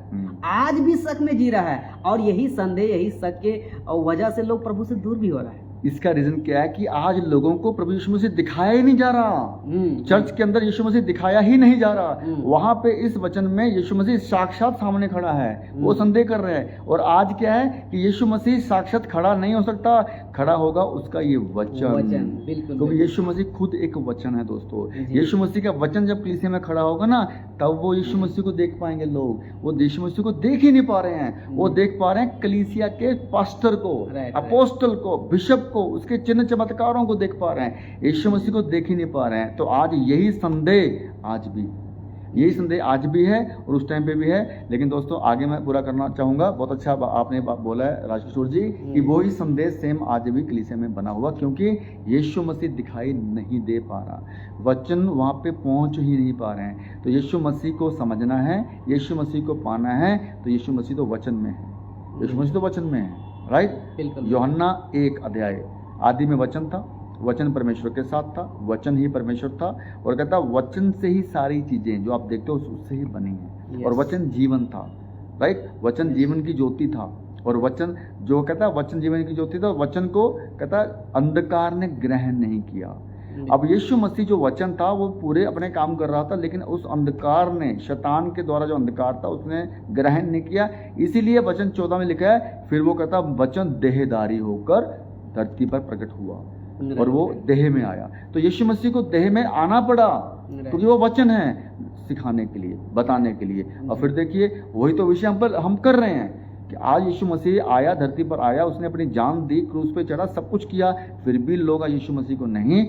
आज भी शक में जी रहा है, और यही संदेह यही शक के वजह से लोग प्रभु से दूर भी हो रहा है। इसका रीजन क्या है कि आज लोगों को प्रभु यीशु मसीह दिखाया ही नहीं जा रहा। चर्च के अंदर यीशु मसीह दिखाया ही नहीं जा रहा। वहां पे इस वचन में यीशु मसीह साक्षात सामने खड़ा है, वो संदेह कर रहे हैं। और आज क्या है कि यीशु मसीह साक्षात खड़ा नहीं हो सकता, खड़ा होगा उसका ये वचन। क्योंकि यीशु मसीह खुद एक वचन है दोस्तों। यीशु मसीह का वचन जब कलीसिया में खड़ा होगा ना, तब वो यीशु मसीह को देख पाएंगे लोग। वो यीशु मसीह को देख ही नहीं पा रहे हैं, वो देख पा रहे हैं कलीसिया के पास्टर को, अपोस्टल को, बिशप को, उसके चिन्ह चमत्कारों को देख पा रहे हैं, यीशु मसीह को देख ही नहीं पा रहे हैं। तो आज यही संदेह आज भी है और उस टाइम पे भी है। लेकिन दोस्तों आगे मैं पूरा करना चाहूंगा, बहुत अच्छा आपने बोला है राजकिशोर जी कि वो ही संदेश सेम आज भी कलीसिया में बना हुआ, क्योंकि यीशु मसीह दिखाई नहीं दे पा रहा, वचन वहाँ पे पहुँच ही नहीं पा रहे हैं। तो यीशु मसीह को समझना है, यीशु मसीह को पाना है, तो यीशु मसीह तो वचन में है, यीशु मसीह तो वचन में है, राइट। यूहन्ना 1 अध्याय, आदि में वचन था, वचन परमेश्वर के साथ था, वचन ही परमेश्वर था, और कहता वचन से ही सारी चीजें जो आप देखते हो उससे ही बनी है। और वचन जीवन था, राइट, वचन जीवन की ज्योति था। और वचन जो कहता वचन जीवन की ज्योति था, वचन को कहता अंधकार ने ग्रहण नहीं किया। अब यीशु मसीह जो वचन था वो पूरे अपने काम कर रहा था, लेकिन उस अंधकार ने, शैतान के द्वारा जो अंधकार था उसने ग्रहण नहीं किया। इसीलिए वचन 14 में लिखा है, फिर वो कहता वचन देहधारी होकर धरती पर प्रकट हुआ और वो देह में आया। तो यीशु मसीह को देह में आना पड़ा क्योंकि वो वचन है, सिखाने के लिए, बताने के लिए। और फिर देखिए वही तो विषय हम कर रहे हैं कि आज यीशु मसीह आया, धरती पर आया, उसने अपनी जान दी, क्रूस पे चढ़ा, सब कुछ किया, फिर भी लोग यीशु मसीह को नहीं,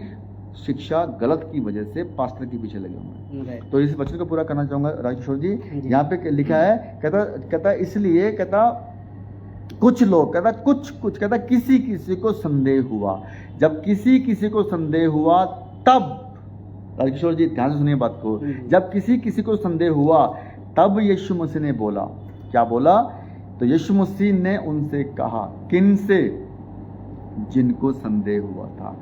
शिक्षा गलत की वजह से पास्टर के पीछे लगे हुए हैं। तो इस वचन को पूरा करना चाहूंगा राजकिशोर जी। यहाँ पे लिखा है, कहता इसलिए कहता कुछ लोग, कहता कुछ कहता किसी को संदेह हुआ। जब किसी को संदेह हुआ तब, राजकिशोर जी ध्यान से सुनिए बात को, जब किसी को संदेह हुआ तब यीशु मसीह ने बोला, क्या बोला? तो यीशु मसीह ने उनसे कहा, किन से? जिनको संदेह हुआ था।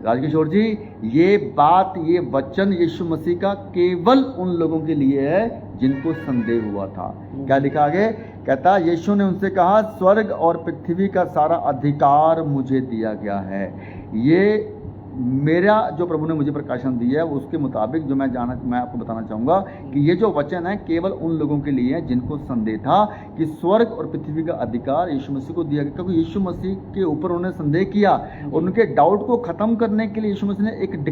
राजकिशोर जी ये बात, ये वचन यीशु मसीह का केवल उन लोगों के लिए है जिनको संदेह हुआ था। क्या लिखा आगे? कहता यीशु ने उनसे कहा, स्वर्ग और पृथ्वी का सारा अधिकार मुझे दिया गया है। ये मेरा जो प्रभु ने मुझे प्रकाशन दिया है उसके मुताबिक जो मैं आपको बताना चाहूँगा कि ये जो वचन है केवल उन लोगों के लिए है जिनको संदेह था कि स्वर्ग और पृथ्वी का अधिकार यीशु मसीह को दिया गया, क्योंकि यीशु मसीह के ऊपर उन्होंने संदेह किया और उनके डाउट को खत्म करने के लिए यीशु मसीह ने एक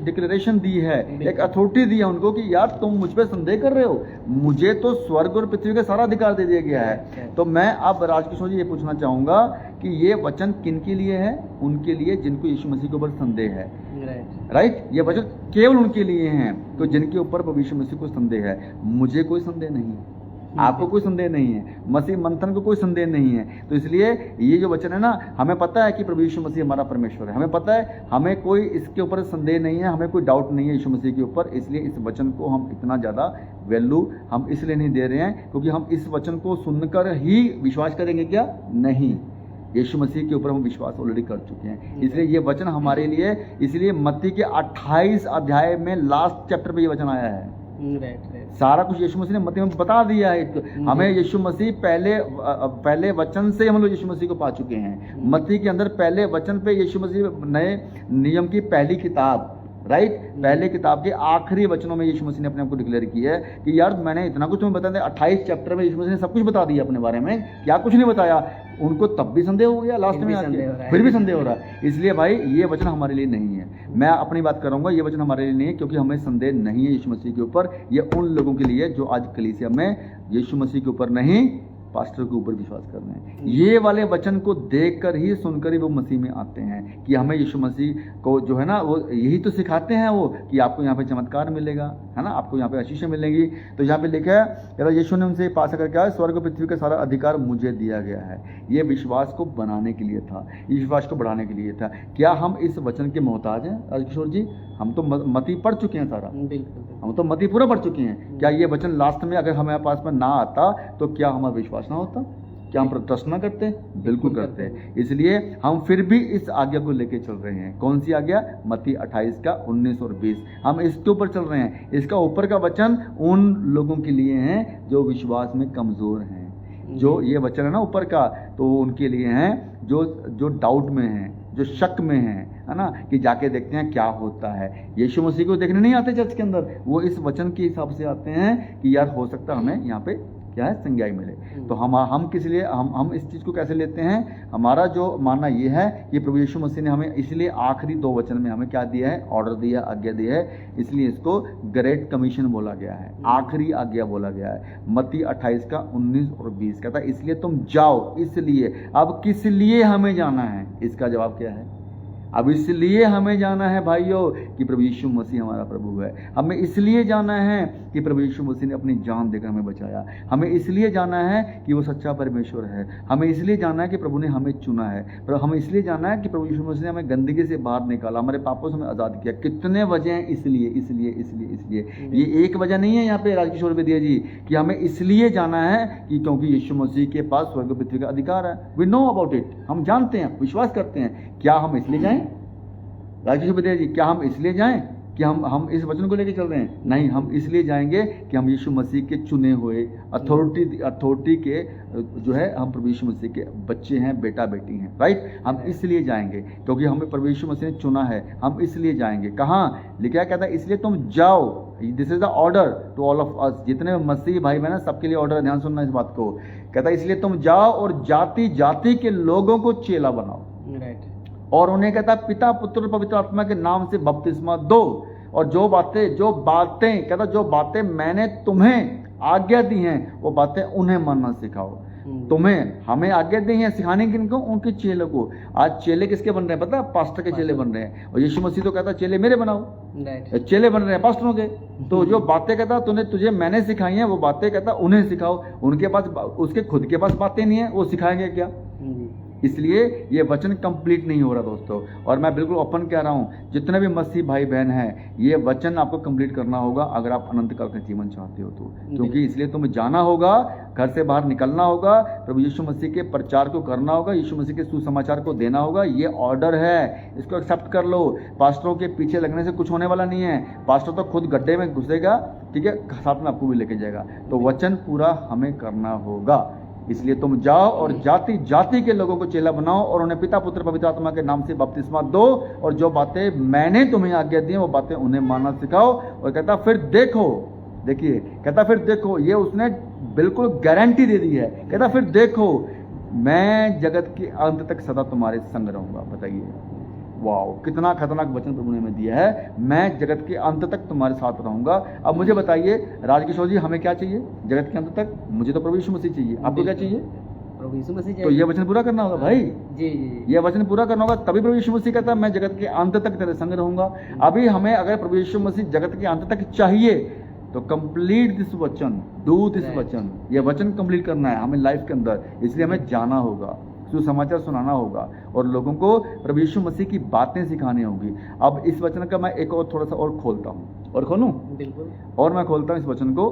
डिक्लेरेशन दी है, एक अथॉरिटी दी है उनको कि यार तुम मुझ पर संदेह कर रहे हो, मुझे तो स्वर्ग और पृथ्वी का सारा अधिकार दे दिया गया है। तो मैं अब राजकिशोर जी ये पूछना चाहूंगा कि ये वचन किन के लिए है? उनके लिए जिनको यीशु मसीह के ऊपर संदेह है, राइट? ये वचन केवल उनके लिए हैं तो जिनके ऊपर प्रभु यीशु मसीह को संदेह है। मुझे कोई संदेह नहीं है, आपको कोई संदेह नहीं है, मसीह मंथन को कोई संदेह नहीं है। तो इसलिए ये जो वचन है ना, हमें पता है कि प्रभु यीशु मसीह हमारा परमेश्वर है, हमें पता है, हमें कोई इसके ऊपर संदेह नहीं है, हमें कोई डाउट नहीं है यीशु मसीह के ऊपर। इसलिए इस वचन को हम इतना ज़्यादा वैल्यू हम इसलिए नहीं दे रहे हैं क्योंकि हम इस वचन को सुनकर ही विश्वास करेंगे क्या? नहीं, यीशु मसीह के ऊपर हम विश्वास ऑलरेडी कर चुके हैं। इसलिए ये वचन हमारे लिए, इसलिए मत्ती के 28 अध्याय में लास्ट चैप्टर पे ये वचन आया है। सारा कुछ यीशु मसीह ने मत्ती में बता दिया है। हमें यीशु मसीह पहले वचन से हम लोग यीशु मसीह को पा चुके हैं। मत्ती के अंदर पहले वचन पे यीशु मसीह नए नियम की पहली किताब, राइट, पहले किताब के आखिरी वचनों में यीशु मसीह ने अपने आप को डिक्लेयर किया है कि यार मैंने इतना कुछ तुम्हें बता दिया। 28 चैप्टर में यीशु मसीह ने सब कुछ बता दिया अपने बारे में, क्या कुछ नहीं बताया। उनको तब भी संदेह हो गया, लास्ट में आके फिर भी संदेह हो रहा है। इसलिए भाई ये वचन हमारे लिए नहीं है। मैं अपनी बात करूंगा, ये वचन हमारे लिए नहीं है क्योंकि हमें संदेह नहीं है यीशु मसीह के ऊपर। ये उन लोगों के लिए जो आज कलीसिया में यीशु मसीह के ऊपर नहीं, पास्टर के ऊपर विश्वास कर रहे हैं। ये वाले वचन को देखकर ही सुनकर ही वो मसीह में आते हैं कि हमें यीशु मसीह को जो है ना वो यही तो सिखाते हैं वो कि आपको यहाँ पे चमत्कार मिलेगा, है ना, आपको यहाँ पे आशीषें मिलेंगी। तो यहाँ पे लिखा है यीशु ने उनसे पास कर क्या है, स्वर्ग और पृथ्वी का सारा अधिकार मुझे दिया गया है। ये विश्वास को बनाने के लिए था, ये विश्वास को बढ़ाने के लिए था। क्या हम इस वचन के मोहताज हैं राजकिशोर जी? हम तो मती पढ़ चुके हैं सारा, हम तो मती पूरा पढ़ चुके हैं। क्या ये वचन लास्ट में अगर हमारे पास में ना आता तो क्या हमारा विश्वास ना होता? क्या हम ट्रस्ट ना करते? बिल्कुल करते हैं। इसलिए हम फिर भी इस आज्ञा को लेके चल रहे हैं। कौन सी आज्ञा? मत्ती 28 का 19 और 20, हम इसके ऊपर चल रहे हैं। इसका ऊपर का वचन उन लोगों के लिए है जो विश्वास में कमजोर हैं। जो ये वचन है ना ऊपर का, तो उनके लिए हैं जो डाउट में हैं, जो शक में है ना, कि जाके देखते हैं क्या होता है। यीशु मसीह को देखने नहीं आते चर्च के अंदर, वो इस वचन के हिसाब से आते हैं कि यार हो सकता हमें यहाँ पे क्या है, संज्ञाई मिले। तो हम किस लिए हम इस चीज़ को कैसे लेते हैं? हमारा जो मानना ये है कि प्रभु यीशु मसीह ने हमें इसलिए आखिरी 2 वचन में हमें क्या दिया है? ऑर्डर दिया, आज्ञा दिया है। इसलिए इसको ग्रेट कमीशन बोला गया है, आखिरी आज्ञा बोला गया है। मत्ती 28 का 19 और 20 कहता है इसलिए तुम जाओ। इसलिए अब किस लिए हमें जाना है? इसका जवाब क्या है? अब इसलिए हमें जाना है भाइयों कि प्रभु यीशु मसीह हमारा प्रभु है। हमें इसलिए जाना है कि प्रभु यीशु मसीह ने अपनी जान देकर हमें बचाया। हमें इसलिए जाना है कि वो सच्चा परमेश्वर है। हमें इसलिए जाना है कि प्रभु ने हमें चुना है। पर हमें इसलिए जाना है कि प्रभु यीशु मसीह ने हमें गंदगी से बाहर निकाला, हमारे पापों से हमें आज़ाद किया। कितने वजह हैं इसलिए, इसलिए, इसलिए, इसलिए। ये एक वजह नहीं है यहाँ पे राजकिशोर विद्या जी कि हमें इसलिए जाना है कि क्योंकि यीशु मसीह के पास स्वर्ग पृथ्वी का अधिकार है। वी नो अबाउट इट, हम जानते हैं, विश्वास करते हैं। क्या हम इसलिए जाएं राजकिशोर विद्या जी? क्या हम इसलिए जाएं कि हम इस वचन को लेकर चल रहे हैं? नहीं, हम इसलिए जाएंगे कि हम यीशु मसीह के चुने हुए अथॉरिटी के जो है, हम प्रभु यीशु मसीह के बच्चे हैं, बेटा बेटी हैं, राइट। हम इसलिए जाएंगे क्योंकि हमें प्रभु यीशु मसीह ने चुना है। हम इसलिए जाएंगे। कहाँ लिखा है? कहता है इसलिए तुम जाओ। This is the order to all of us. जितने मसीह भाई बहन सबके लिए ऑर्डर है, ध्यान सुनना इस बात को। कहता है इसलिए तुम जाओ और जाति जाति के लोगों को चेला बनाओ, राइट। और उन्हें कहता पिता पुत्र पवित्र आत्मा के नाम से बपतिस्मा दो। और जो बातें कहता जो बातें मैंने तुम्हें आज्ञा दी हैं वो बातें उन्हें मानना सिखाओ। तुम्हें हमें आज्ञा दी है सिखाने किनको? उनके चेलों को। आज चेले किसके बन रहे हैं पता? पास्टर के चेले बन रहे हैं। और यीशु मसीह तो कहता चेले मेरे बनाओ, चेले बन रहे हैं पास्टरों के। तो जो बातें कहता तुझे मैंने सिखाई हैं वो बातें कहता उन्हें सिखाओ। उनके पास, उसके खुद के पास बातें नहीं है, वो सिखाएंगे क्या? इसलिए ये वचन कंप्लीट नहीं हो रहा दोस्तों। और मैं बिल्कुल ओपन कह रहा हूँ, जितने भी मसीह भाई बहन हैं, ये वचन आपको कंप्लीट करना होगा अगर आप अनंत काल का जीवन चाहते हो तो। क्योंकि इसलिए तुम्हें जाना होगा, घर से बाहर निकलना होगा, प्रभु यीशु मसीह के प्रचार को करना होगा, यीशु मसीह के सुसमाचार को देना होगा। ये ऑर्डर है, इसको एक्सेप्ट कर लो। पास्टरों के पीछे लगने से कुछ होने वाला नहीं है। पास्टर तो खुद गड्ढे में घुसेगा, ठीक है, साथ में आपको भी लेके जाएगा। तो वचन पूरा हमें करना होगा। इसलिए तुम जाओ और जाति जाति के लोगों को चेला बनाओ और उन्हें पिता पुत्र पवित्र आत्मा के नाम से बपतिस्मा दो, और जो बातें मैंने तुम्हें आज्ञा दी हैं वो बातें उन्हें मानना सिखाओ। और कहता फिर देखो, देखिए कहता फिर देखो, ये उसने बिल्कुल गारंटी दे दी है। कहता फिर देखो मैं जगत के अंत तक सदा तुम्हारे संग रहूंगा। बताइए, वाओ, कितना खतरनाक वचन प्रभु ने हमें दिया है। मैं जगत के अंत तक तुम्हारे साथ रहूंगा। अब मुझे बताइए राजकिशोर जी, हमें क्या चाहिए जगत के अंत तक? मुझे तो प्रभु यीशु मसीह चाहिए। आपको क्या चाहिए? प्रभु यीशु मसीह तो ये वचन पूरा करना होगा भाई। जी जी, ये वचन पूरा करना होगा, तभी प्रभु यीशु मसीह कहता है मैं जगत के अंत तक तेरे संग रहूंगा। अभी हमें अगर प्रभु यीशु मसीह जगत के अंत तक चाहिए तो कंप्लीट दिस वचन, डू दिस वचन, ये वचन कंप्लीट करना है हमें लाइफ के अंदर। इसलिए हमें जाना होगा, सुसमाचार सुनाना होगा और लोगों को प्रभु यीशु मसीह की बातें सिखानी होगी। अब इस वचन का मैं एक और थोड़ा सा और खोलता हूँ, और खोलूं? बिल्कुल। और मैं खोलता हूँ इस वचन को।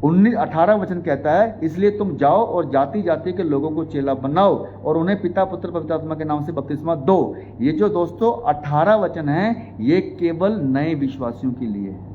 18 वचन कहता है इसलिए तुम जाओ और जाति जाति के लोगों को चेला बनाओ और उन्हें पिता पुत्र पवित्र आत्मा के नाम से बपतिस्मा दो। ये जो दोस्तों 18 वचन है, ये केवल नए विश्वासियों के लिए है।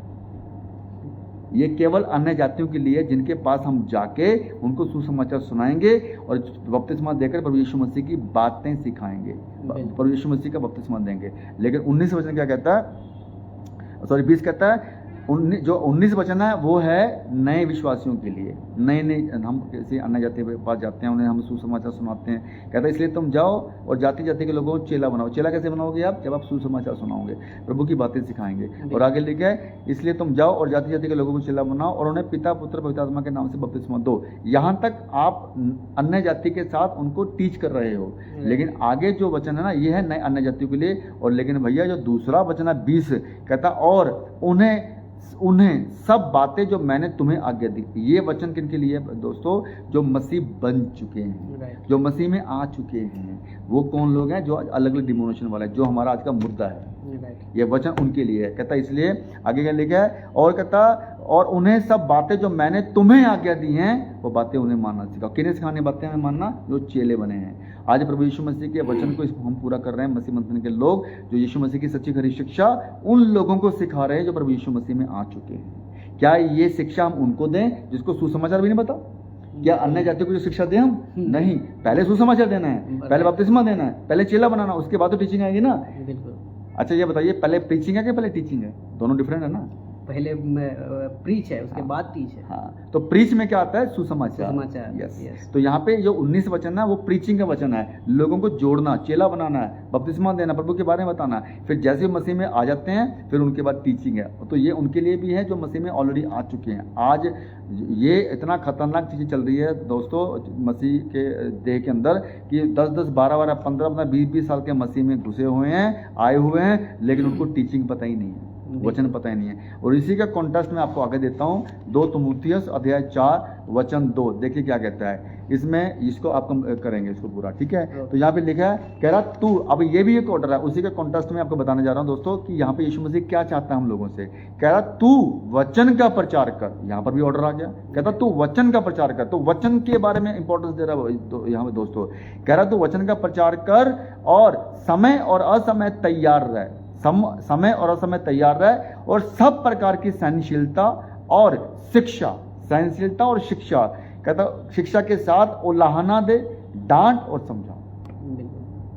ये केवल अन्य जातियों के लिए, जिनके पास हम जाके उनको सुसमाचार सुनाएंगे और बपतिस्मा देकर प्रभु यीशु मसीह की बातें सिखाएंगे, प्रभु यीशु मसीह का बपतिस्मा देंगे। लेकिन 19 वचन क्या कहता है? सॉरी 20 कहता है, जो 19 वचन है वो है नए विश्वासियों के लिए। नए हम किसी अन्य जाति के पास जाते हैं, उन्हें हम सुसमाचार सुनाते हैं। कहता है इसलिए तुम जाओ और जाति जाति के लोगों को चेला बनाओ। चेला कैसे बनाओगे आप? जब आप सुसमाचार सुनाओगे, प्रभु की बातें सिखाएंगे। और आगे लिखा है इसलिए तुम जाओ और जाति जाति के लोगों को चेला बनाओ और उन्हें पिता पुत्र पवित्र आत्मा के नाम से बपतिस्मा दो। यहाँ तक आप अन्य जाति के साथ उनको टीच कर रहे हो, लेकिन आगे जो वचन है ना, ये है नए अन्य जातियों के लिए। और लेकिन भैया जो दूसरा वचन है 20 कहता और उन्हें सब बातें जो मैंने तुम्हें आज्ञा दी। ये वचन किन के लिए दोस्तों? जो मसीह बन चुके हैं, जो मसीह में आ चुके हैं। वो कौन लोग हैं? जो अलग अलग डिमोनेशन वाले, जो हमारा आज का मुद्दा है। ये वचन उनके लिए है। कहता इसलिए आगे क्या लिखा है? और कहता और उन्हें सब बातें जो मैंने तुम्हें आज्ञा दी हैं वो बातें उन्हें मानना सिखाओ। किन्हें सिखाने बातें हमें मानना? जो चेले बने हैं। आज प्रभु यीशु मसीह के वचन को हम पूरा कर रहे हैं। मसीह मंथन के लोग जो यीशु मसीह की सच्ची खरी शिक्षा उन लोगों को सिखा रहे हैं जो प्रभु यीशु मसीह में आ चुके हैं। क्या ये शिक्षा हम उनको दें जिसको सुसमाचार भी नहीं पता? क्या अन्य जातियों को जो शिक्षा दें हम? नहीं, पहले सुसमाचार देना है, पहले बपतिस्मा देना है, पहले चेला बनाना, उसके बाद तो टीचिंग आएगी ना। बिल्कुल। अच्छा ये बताइए, पहले प्रीचिंग है कि पहले टीचिंग है? दोनों डिफरेंट है ना। पहले प्रीच है, उसके बाद टीच है। हाँ, तो प्रीच में क्या आता है? सुसमाचार। यस। तो यहाँ पे जो 19 वचन है वो प्रीचिंग का वचन है। लोगों को जोड़ना, चेला बनाना है, बपतिस्मा देना, प्रभु के बारे में बताना है। फिर जैसे मसीह में आ जाते हैं फिर उनके बाद टीचिंग है। तो ये उनके लिए भी है जो मसीह में ऑलरेडी आ चुके हैं। आज ये इतना खतरनाक चीज़ें चल रही है दोस्तों मसीह के देह के अंदर कि 10-10, 12-12, 15-15, 20-20 साल के मसीह में घुसे हुए हैं, आए हुए हैं, लेकिन उनको टीचिंग पता ही नहीं है, वचन पता ही नहीं है। और इसी का कॉन्टेस्ट में आपको आगे देता हूं 2 तीमुथियुस अध्याय 4 वचन 2। देखिए क्या कहता है इसमें, इसको आप करेंगे इसको पूरा, ठीक है। तो यहाँ पे लिखा है, कह रहा तू, अब ये भी एक ऑर्डर है, उसी का कॉन्टेस्ट में आपको बताने जा रहा हूं दोस्तों कि यहाँ पे यीशु मसीह क्या चाहता है हम लोगों से। कह रहा तू वचन का प्रचार कर। यहाँ पर भी ऑर्डर आ गया, कहता तू वचन का प्रचार कर। तो वचन के बारे में इंपॉर्टेंस दे रहा है यहाँ पे दोस्तों। कह रहा तू वचन का प्रचार कर और समय और असमय तैयार रह। समय और असमय तैयार रहे और सब प्रकार की सहनशीलता और शिक्षा, सहनशीलता और शिक्षा, कहता शिक्षा के साथ उलाहना दे, डांट और समझा।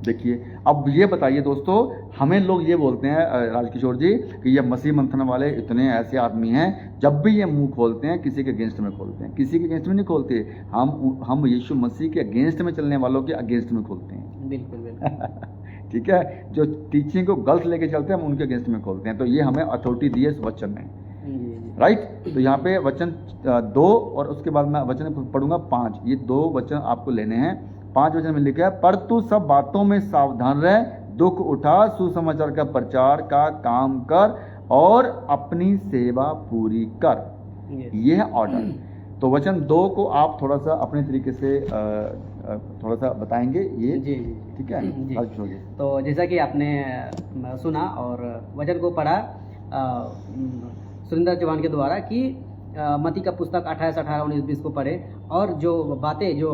देखिए अब ये बताइए दोस्तों, हमें लोग ये बोलते हैं राजकिशोर जी कि ये मसीह मंथन वाले इतने ऐसे आदमी हैं, जब भी ये मुंह खोलते हैं किसी के अगेंस्ट में खोलते हैं। किसी के अगेंस्ट में नहीं खोलते, हम यीशु मसीह के अगेंस्ट में चलने वालों के अगेंस्ट में खोलते हैं। बिल्कुल ठीक है, जो टीचिंग को गलत लेके चलते हैं हम उनके अगेंस्ट में खोलते हैं। तो ये हमें अथॉरिटी दी है इस वचन में, राइट। तो यहाँ पे वचन 2 और उसके बाद मैं वचन पढ़ूंगा 5। ये 2 वचन आपको लेने हैं। 5 वचन में लिखा है, पर तू सब बातों में सावधान रह, दुख उठा, सुसमाचार का प्रचार का काम कर और अपनी सेवा पूरी कर। ये है ऑर्डर। तो वचन 2 को आप थोड़ा सा अपने तरीके से थोड़ा सा बताएंगे ये, जी ठीक है जी। तो जैसा कि आपने सुना और वचन को पढ़ा सुरेंद्र चौहान के द्वारा कि मत्ती का पुस्तक 28, 18, 19, 20 को पढ़े और जो बातें जो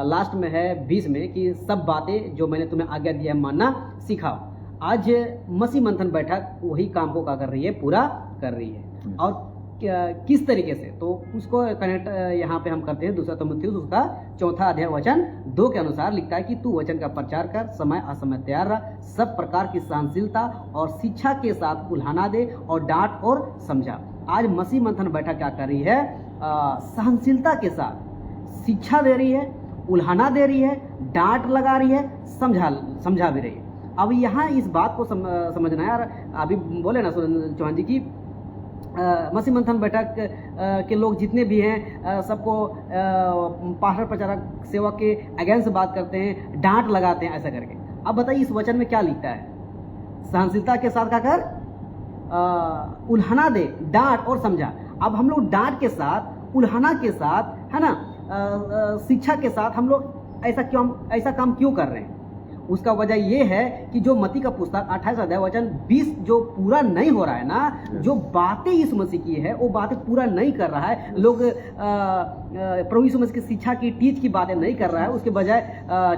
लास्ट में है 20 में कि सब बातें जो मैंने तुम्हें आज्ञा दी है मानना सिखाओ। आज मसीह मंथन बैठक वही काम को क्या कर रही है? पूरा कर रही है। और किस तरीके से, तो उसको कनेक्ट यहाँ पे हम करते हैं। दूसरा तीमुथियुस उसका 4 अध्याय वचन 2 के अनुसार लिखता है कि तू वचन का प्रचार कर, समय असमय तैयार रह, सब प्रकार की सहनशीलता और शिक्षा के साथ उल्हाना दे और डांट और समझा। आज मसीह मंथन बैठक क्या कर रही है? सहनशीलता के साथ शिक्षा दे रही है, उल्हाना दे रही है, डांट लगा रही है, समझा भी रही है। अब यहाँ इस बात को समझना है। यार अभी बोले ना चौहान जी की मसीह मंथन बैठक के लोग जितने भी हैं सबको पास्टर प्रचारक सेवक के अगेंस्ट बात करते हैं, डांट लगाते हैं ऐसा करके। अब बताइए इस वचन में क्या लिखता है? सहनशीलता के साथ क्या कर? उल्हाना दे, डांट और समझा। अब हम लोग डांट के साथ, उल्हाना के साथ, है ना, शिक्षा के साथ हम लोग ऐसा काम क्यों कर रहे हैं? उसका वजह ये है कि जो मत्ती का पुस्तक 28 अध्याय वचन 20 जो पूरा नहीं हो रहा है ना, जो बातें यीशु मसीह की है वो बातें पूरा नहीं कर रहा है। लोग प्रभु यीशु मसीह की शिक्षा की, टीच की बातें नहीं कर रहा है। उसके बजाय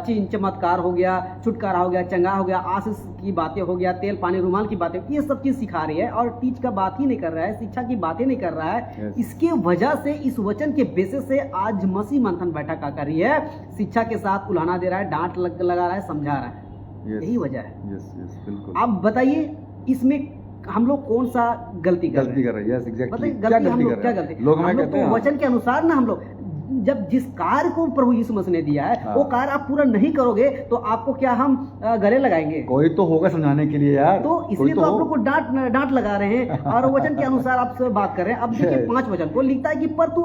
चिन्ह चमत्कार हो गया, छुटकारा हो गया, चंगा हो गया, आशीष की बातें हो गया, तेल पानी रुमाल की बातें, ये सब चीज़ सिखा रही है और टीच का बात ही नहीं कर रहा है, शिक्षा की बातें नहीं कर रहा है। इसके वजह से इस वचन के बेसिस से आज मसीह मंथन बैठक क्या कर रही है? शिक्षा के साथ उल्हाना दे रहा है, डांट लगा रहा है, समझा रहा है। यही वजह है। बिल्कुल। अब बताइए इसमें हम लोग कौन सा गलती कर रहे हैं? Yes exactly. बताइए गलती हम लोग क्या गलती? लोग हम लोग कहते हैं वचन के अनुसार ना, हम लोग जब जिस कार्य को प्रभु यीशु मसीह ने दिया है वो कार्य आप पूरा नहीं करोगे तो आपको क्या हम गले लगाएंगे? कोई तो होगा समझाने के लिए यार। तो इसलिए तो आप लोग को डांट लगा रहे हैं और वचन के अनुसार आपसे बात कर रहे हैं। अब देखिए 5 वचन को लिखता है कि पर तू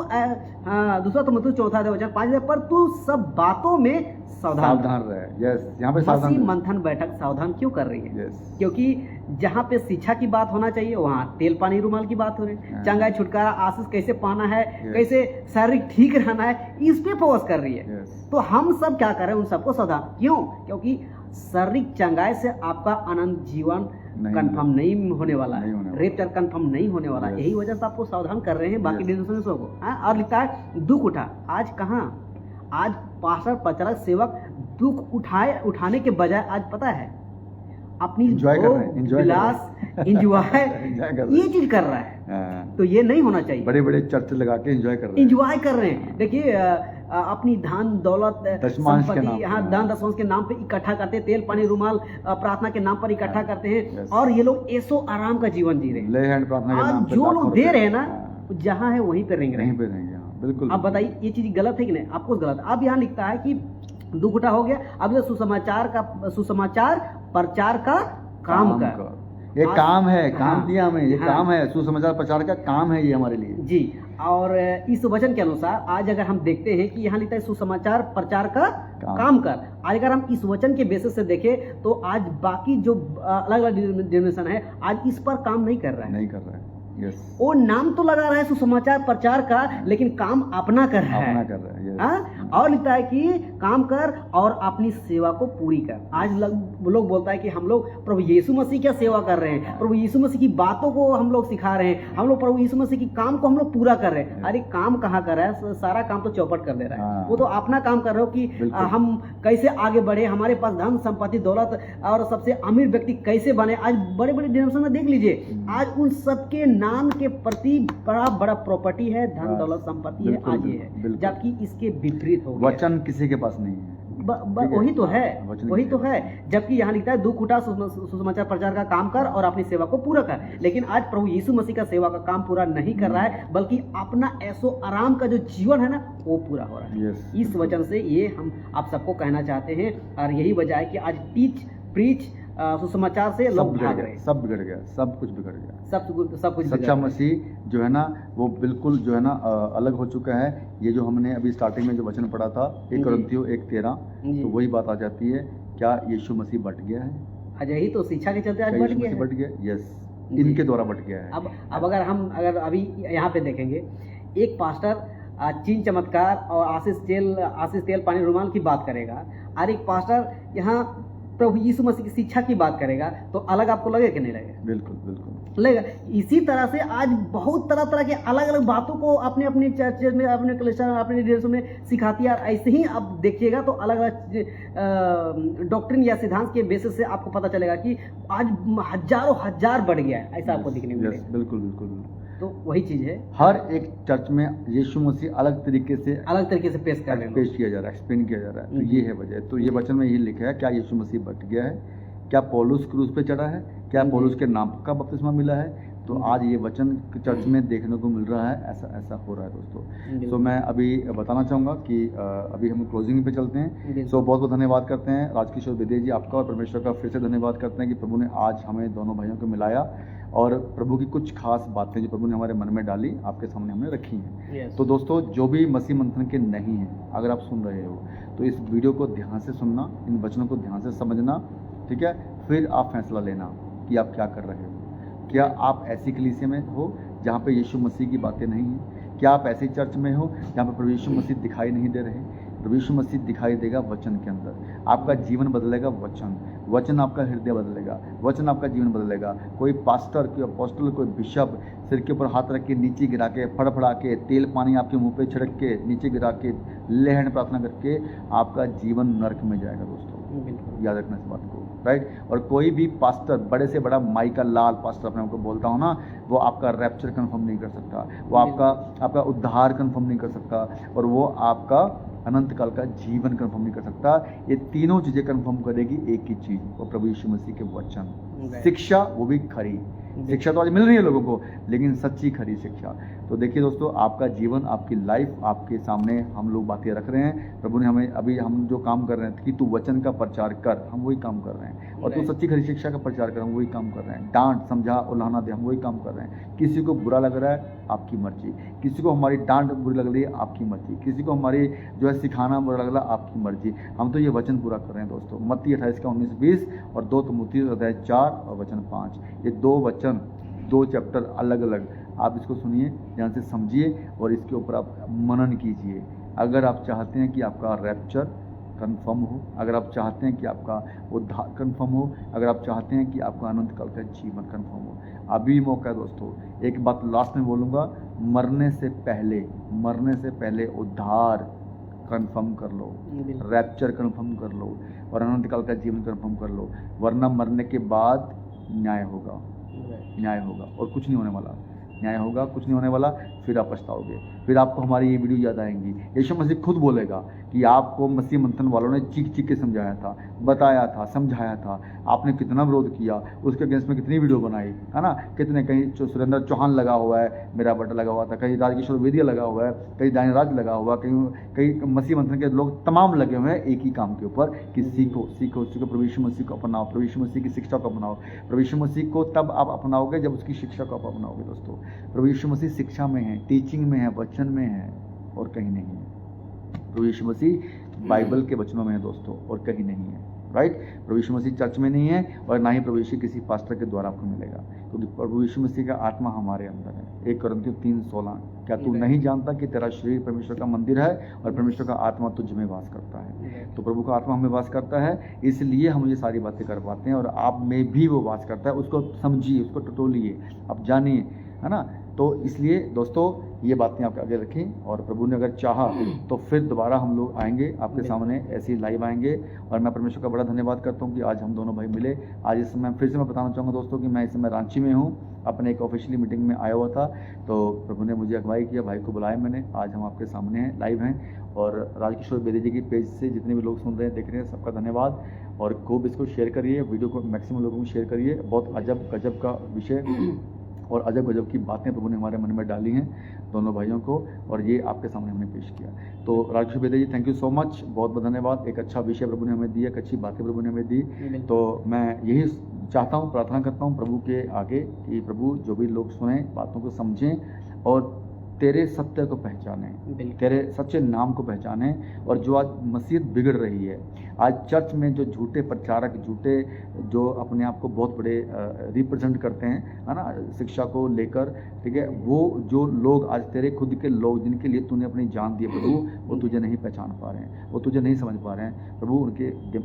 दूसरा तीमुथियुस 4 वचन 5, पर तू सब बातों में सावधान रहे। यस, यहाँ पे सावधान। मसीह मंथन बैठक सावधान क्यों कर रही है? क्योंकि जहाँ पे शिक्षा की बात होना चाहिए वहाँ तेल पानी रुमाल की बात हो रही है। चंगाई छुटकारा आशीष कैसे पाना है, कैसे शारीरिक ठीक रहना है, इस पे फोकस कर रही है। तो हम सब क्या कर रहे हैं? उन सबको सावधान क्यों? क्योंकि शारीरिक चंगाई से आपका अनंत जीवन कंफर्म नहीं होने वाला है, रेप्चर कंफर्म नहीं होने वाला है। यही वजह से आपको सावधान कर रहे हैं बाकी डिनोमिनेशंस को। और लिखता है दुख उठा। आज कहाँ? आज पास्टर प्रचारक सेवक दुख उठाने के बजाय आज पता है अपनी विलास एंजॉय ये चीज कर रहा है। तो ये नहीं होना चाहिए। बड़े बड़े चर्च लगा के एंजॉय कर रहे हैं। देखिए अपनी धन दौलत संपत्ति, हाँ, दान दशमांश के नाम पे इकट्ठा करते हैं, तेल पानी रुमाल प्रार्थना के नाम पर इकट्ठा करते हैं और ये लोग ऐसो आराम का जीवन जी रहे हैं। आज जो लोग दे रहे हैं ना, जहाँ है वहीं पे रहेंगे। बिल्कुल। अब बताइए ये चीज गलत है कि नहीं? आपको गलत। अब यहाँ लिखता है कि दुख उठा हो गया। अब ये सुसमाचार प्रचार का काम कर। ये काम है, काम दिया हमें, ये काम है, सुसमाचार प्रचार का काम है ये हमारे लिए जी। और इस वचन के अनुसार आज अगर हम देखते हैं कि यहाँ लिखता है सुसमाचार प्रचार का काम कर। आज अगर हम इस वचन के बेसिस से देखें तो आज बाकी जो अलग अलग डिनोमिनेशन है आज इस पर काम नहीं कर रहा है। वो नाम तो लगा रहा है सुसमाचार प्रचार का, लेकिन काम अपना कर रहा है। और लिखता है कि काम कर और अपनी सेवा को पूरी कर। आज लोग बोलता है कि हम लोग प्रभु यीशु मसीह की सेवा कर रहे हैं, प्रभु यीशु मसीह की बातों को हम लोग सिखा रहे हैं, हम लोग प्रभु यीशु मसीह की काम को हम लोग पूरा कर रहे हैं। अरे काम कहाँ कर रहा है? सारा काम तो चौपट कर दे रहा है। वो तो अपना काम कर रहे हो कि हम कैसे आगे बढ़े, हमारे पास धन संपत्ति दौलत और सबसे अमीर व्यक्ति कैसे बने। आज बड़े बड़े डिनोमिनेशन में देख लीजिए, आज उन सबके नाम के प्रति बड़ा प्रॉपर्टी है, धन दौलत संपत्ति है, आज ये है, जबकि इसके विपरीत हो गया। वचन किसी के पास नहीं है। वही तो है। जबकि यहाँ लिखता है दुख उठा, सुसमाचार प्रचार का काम कर और अपनी सेवा को पूरा कर। लेकिन आज प्रभु यीशु मसीह का सेवा का काम पूरा नहीं कर रहा है, बल्कि अपना ऐसो आराम का जो जीवन है ना वो पूरा हो रहा है। इस वचन से ये हम आप सबको कहना चाहते हैं और यही वजह है कि आज टीच प्रीच सुसमाचार से लोग भाग रहे हैं। सब बिगड़ गया, सब कुछ बिगड़ गया, सब कुछ सच्चा मसीह जो है ना वो बिल्कुल जो है ना अलग हो चुका है। ये जो हमने अभी स्टार्टिंग में जो वचन पढ़ा था 1 कोरिन्थियों 1:13, तो वही बात आ जाती है। क्या यीशु मसीह बट गया है? आज यही तो शिक्षा के चलते आज बट गया। यस, इनके द्वारा बट गया है। अब अगर अभी यहाँ पे देखेंगे, एक पास्टर चिन्ह चमत्कार और आशीष तेल पानी रुमाल की बात करेगा और एक पास्टर यहाँ प्रभु यीशु मसीह की शिक्षा की बात करेगा, तो अलग आपको लगेगा कि नहीं लगेगा? बिल्कुल लगेगा। इसी तरह से आज बहुत तरह के अलग अलग बातों को अपने अपने चर्च में, अपने कलेक्शन, अपने डिनोमिनेशन में सिखाती है। ऐसे ही आप देखिएगा तो अलग अलग डॉक्ट्रिन या सिद्धांत के बेसिस से आपको पता चलेगा कि आज हजारों हजार बढ़ गया है, ऐसा आपको दिखने मिलेगा। बिल्कुल। तो वही चीज़ है, हर एक चर्च में यीशु मसीह अलग तरीके से पेश कर रहे हैं। पेश किया जा रहा है, एक्सप्लेन किया जा रहा है। तो जी। ये है वजह। तो ये वचन में यही लिखा है, क्या यीशु मसीह बच गया है, क्या पौलुस क्रूस पे चढ़ा है, क्या जी। पौलुस के नाम का बपतिस्मा मिला है। तो जी। आज ये वचन चर्च में देखने को मिल रहा है, ऐसा हो रहा है दोस्तों। जी। तो मैं अभी बताना चाहूँगा कि अभी हम क्लोजिंग पे चलते हैं। जी। सो बहुत बहुत धन्यवाद करते हैं राजकिशोर विदे जी आपका, और परमेश्वर का फिर से धन्यवाद करते हैं कि प्रभु ने आज हमें दोनों भाइयों को मिलाया, और प्रभु की कुछ खास बातें जो प्रभु ने हमारे मन में डाली आपके सामने हमने रखी हैं। Yes. तो दोस्तों, जो भी मसीह मंथन के नहीं हैं, अगर आप सुन रहे हो तो इस वीडियो को ध्यान से सुनना, इन वचनों को ध्यान से समझना, ठीक है। फिर आप फैसला लेना कि आप क्या कर रहे हो। क्या आप ऐसी कलीसिया में हो जहाँ पे यीशु मसीह की बातें नहीं हैं? क्या आप ऐसी चर्च में हो जहाँ पे प्रभु यीशु मसीह दिखाई नहीं दे रहे? प्रभु यीशु मसीह दिखाई देगा वचन के अंदर। आपका जीवन बदलेगा वचन आपका हृदय बदलेगा, वचन आपका जीवन बदलेगा। कोई पास्टर, कोई अपोस्टल, कोई बिशप सिर के ऊपर हाथ रख के नीचे गिरा के फड़फड़ा के तेल पानी आपके मुंह पे छिड़क के नीचे गिरा के लेहन प्रार्थना करके आपका जीवन नरक में जाएगा दोस्तों। याद रखना इस बात को, राइट। और कोई भी पास्टर, बड़े से बड़ा माइकल लाल पास्टर अपने आपको बोलता हूँ ना, वो आपका रैप्चर कंफर्म नहीं कर सकता, वो आपका उद्धार कंफर्म नहीं कर सकता, और वो आपका अनंत काल का जीवन कंफर्म नहीं कर सकता। ये तीनों चीजें कंफर्म करेगी एक ही चीज, वो प्रभु यीशु मसीह के वचन, शिक्षा, वो भी खरी शिक्षा। तो आज मिल रही है लोगों को, लेकिन सच्ची खरी शिक्षा। तो देखिए दोस्तों, आपका जीवन, आपकी लाइफ आपके सामने हम लोग बातें रख रहे हैं। प्रभु ने हमें अभी हम जो काम कर रहे हैं कि तू वचन का प्रचार कर, हम वही काम कर रहे हैं। और तू सच्ची खरी शिक्षा का प्रचार कर, हम वही काम कर रहे हैं। डांट, समझा, उल्हाना दे, हम वही काम कर रहे हैं। किसी को बुरा लग रहा है, आपकी मर्जी। किसी को हमारी डांट बुरी लग रही है, आपकी मर्जी। किसी को हमारी जो है सिखाना बुरा लग रहा है, आपकी मर्जी। हम तो ये वचन पूरा कर रहे हैं दोस्तों। मत्ती 28 का 19-20 और 2 तीमुथियुस अध्याय 4 और वचन 5, ये 2 वचन, 2 चैप्टर अलग अलग। आप इसको सुनिए, ध्यान से समझिए और इसके ऊपर आप मनन कीजिए। अगर आप चाहते हैं कि आपका रैप्चर कंफर्म हो, अगर आप चाहते हैं कि आपका उद्धार कंफर्म हो, अगर आप चाहते हैं कि आपका अनंत काल का जीवन कंफर्म हो, अभी मौका है दोस्तों। एक बात लास्ट में बोलूँगा, मरने से पहले उद्धार कंफर्म कर लो, रैप्चर कंफर्म कर लो, और अनंत काल का जीवन कंफर्म कर लो, वरना मरने के बाद न्याय होगा और कुछ नहीं होने वाला। न्याय होगा, कुछ नहीं होने वाला, फिर आप पछताओगे। फिर आपको हमारी ये वीडियो याद आएंगी। यीशु मसीह खुद बोलेगा कि आपको मसीह मंथन वालों ने चीख के समझाया था, बताया था, समझाया था, आपने कितना विरोध किया, उसके अगेंस्ट में कितनी वीडियो बनाई, है ना। कितने, कहीं सुरेंद्र चौहान लगा हुआ है, मेरा बट लगा हुआ था, कहीं राजकिशोर वेदिया लगा हुआ है, कहीं दानिराज लगा हुआ, कहीं मसीह मंथन के लोग तमाम लगे हुए हैं एक ही काम के ऊपर कि सीखो प्रभु यीशु मसीह को अपनाओ, प्रभु यीशु मसीह की शिक्षा को अपनाओ। प्रभु यीशु मसीह को तब आप अपनाओगे जब उसकी शिक्षा को आप अपनाओगे दोस्तों। प्रभु यीशु मसीह शिक्षा में है, टीचिंग में है, वचन में है, और कहीं नहीं है। प्रभु यीशु मसीह बाइबल के वचनों में है दोस्तों, और कहीं नहीं है, राइट। प्रभु यीशु मसीह चर्च में नहीं है, और ना ही प्रभु यीशु किसी पास्टर के द्वारा आपको मिलेगा, क्योंकि प्रभु यीशु मसीह का आत्मा हमारे अंदर है। 1 कोरिन्थियों 3:16, क्या तू नहीं जानता कि तेरा शरीर परमेश्वर का मंदिर है और परमेश्वर का आत्मा तुझ में वास करता है। तो प्रभु का आत्मा हमें वास करता है, इसलिए हम ये सारी बातें कर पाते हैं, और आप में भी वो वास करता है। उसको समझिए, उसको टटोलिए, आप जानिए, है ना। तो इसलिए दोस्तों, ये बातें आपके आगे रखें, और प्रभु ने अगर चाहा तो फिर दोबारा हम लोग आएंगे आपके सामने, ऐसे ही लाइव आएंगे। और मैं परमेश्वर का बड़ा धन्यवाद करता हूँ कि आज हम दोनों भाई मिले। आज इस समय फिर से मैं बताना चाहूँगा दोस्तों कि मैं इस समय रांची में हूँ, अपने एक ऑफिशियली मीटिंग में आया हुआ था। तो प्रभु ने मुझे अगुवाई किया, भाई को बुलाया मैंने। आज हम आपके सामने हैं, लाइव हैं। और राजकिशोर बेदी जी की पेज से जितने भी लोग सुन रहे हैं, देख रहे हैं, सबका धन्यवाद। और खूब इसको शेयर करिए, वीडियो को मैक्सिमम लोगों को शेयर करिए। बहुत अजब गजब का विषय और अजब गजब की बातें प्रभु ने हमारे मन में डाली हैं दोनों भाइयों को, और ये आपके सामने हमने पेश किया। तो राजकिशोर बेदी जी, थैंक यू सो मच, बहुत बहुत धन्यवाद। एक अच्छा विषय प्रभु ने हमें दिया, एक अच्छी बातें प्रभु ने हमें दी। तो मैं यही चाहता हूँ, प्रार्थना करता हूँ प्रभु के आगे कि प्रभु जो भी लोग सुने, बातों को समझें और तेरे सत्य को पहचानें, तेरे सच्चे नाम को पहचानें। और जो आज मसीहत बिगड़ रही है, आज चर्च में जो झूठे प्रचारक, झूठे जो अपने आप को बहुत बड़े रिप्रेजेंट करते हैं, है ना, शिक्षा को लेकर, ठीक है, वो जो लोग आज तेरे खुद के लोग जिनके लिए तूने अपनी जान दी प्रभु, वो तुझे नहीं पहचान पा रहे हैं, वो तुझे नहीं समझ पा रहे हैं प्रभु।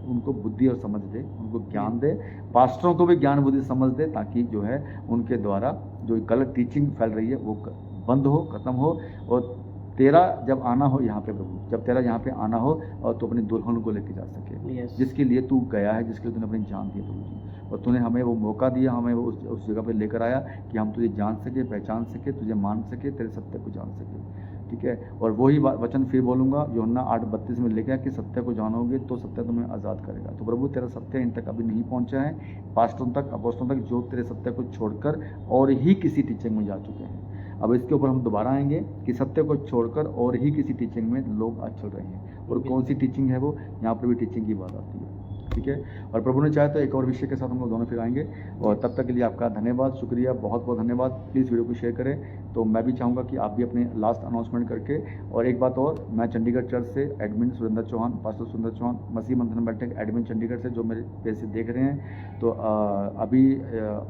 उनको बुद्धि और समझ दे, उनको ज्ञान दे, पास्टरों को भी ज्ञान बुद्धि समझ दे, ताकि जो है उनके द्वारा जो गलत टीचिंग फैल रही है वो बंद हो, खत्म हो। और तेरा जब आना हो यहाँ पे प्रभु, जब तेरा यहाँ पे आना हो, और तू अपनी दुल्हन को लेके जा सके, जिसके लिए तू गया है, जिसके लिए तूने अपनी जान दी प्रभु जी। और तूने हमें वो मौका दिया, हमें वो उस जगह पे लेकर आया कि हम तुझे जान सके, पहचान सके, तुझे मान सके, तेरे सत्य को जान सके। ठीक है, और वही वचन फिर बोलूँगा यूहन्ना 8:32 में लिखा है कि सत्य को जानोगे तो सत्य तुम्हें आज़ाद करेगा। तो प्रभु तेरा सत्य इन तक अभी नहीं पहुँचा है, पास्टरों तक, अपोस्टलों तक, जो तेरे सत्य को छोड़कर और ही किसी टीचिंग में जा चुके हैं। अब इसके ऊपर हम दोबारा आएंगे कि सत्य को छोड़कर और ही किसी टीचिंग में लोग आज चल रहे हैं, और कौन सी टीचिंग है वो, यहाँ पर भी टीचिंग की बात आती है। ठीक है, और प्रभु ने चाहे तो एक और विषय के साथ हम लोग दोनों फिर आएंगे, और तब तक के लिए आपका धन्यवाद, शुक्रिया, बहुत बहुत धन्यवाद। प्लीज़ वीडियो को शेयर करें। तो मैं भी चाहूँगा कि आप भी अपने लास्ट अनाउंसमेंट करके, और एक बात और, मैं चंडीगढ़ चर्च से एडमिन सुरेंद्र चौहान, पास्टर सुरेंद्र चौहान, मसीह मंथन बैठक एडमिन चंडीगढ़ से, जो मेरे पेज से देख रहे हैं, तो अभी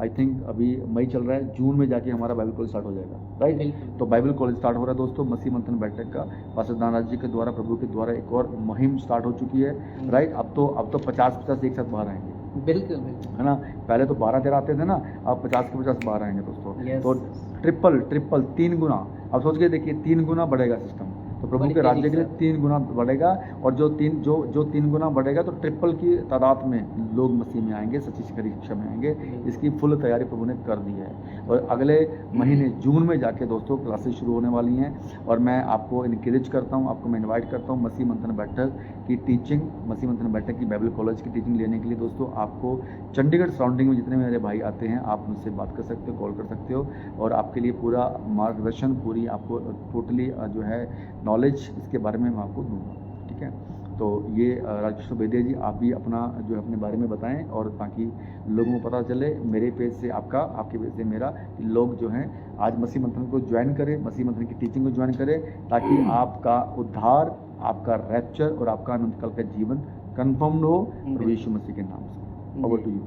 आई थिंक अभी मई चल रहा है, जून में जाके हमारा बाइबल कॉलेज स्टार्ट हो जाएगा, राइट। तो बाइबल कॉलेज स्टार्ट हो रहा है दोस्तों, मसीह मंथन बैठक का, पास्टर दानराज जी के द्वारा, प्रभु के द्वारा एक और मुहिम स्टार्ट हो चुकी है, राइट। अब तो 50 एक साथ बाहर आएंगे, बिल्कुल है ना। पहले तो 12-13 आते थे ना, अब 50 के 50 बाहर आएंगे दोस्तों। तो ट्रिपल 3 गुना, अब सोच के देखिए 3 गुना बढ़ेगा सिस्टम, तो प्रभु के राज्य के लिए 3 गुना बढ़ेगा, और जो 3 गुना बढ़ेगा तो ट्रिपल की तादाद में लोग मसीह में आएंगे, सच्ची शिक्षा में आएंगे। इसकी फुल तैयारी प्रभु ने कर दी है, और अगले महीने जून में जाके दोस्तों क्लासेस शुरू होने वाली हैं, और मैं आपको इनकरेज करता हूँ, आपको मैं इनवाइट करता हूँ मसीह मंथन बैठक की टीचिंग, मसीह मंथन बैठक की बाइबल कॉलेज की टीचिंग लेने के लिए। दोस्तों आपको चंडीगढ़ सराउंडिंग में जितने मेरे भाई आते हैं, आप उनसे बात कर सकते हो, कॉल कर सकते हो, और आपके लिए पूरा मार्गदर्शन, पूरी आपको टोटली जो है नॉलेज इसके बारे में मैं आपको दूंगा। ठीक है, तो ये राजकिशोर वैद्य जी, आप भी अपना जो है अपने बारे में बताएं, और ताकि लोगों को पता चले, मेरे पेज से आपका, आपके पेज से मेरा, कि लोग जो हैं आज मसीह मंथन को ज्वाइन करें, मसीह मंथन की टीचिंग को ज्वाइन करें, ताकि आपका उद्धार, आपका रैप्चर और आपका अनंत काल का जीवन कन्फर्म्ड हो प्रभु यीशु मसीह के नाम से। Over to you.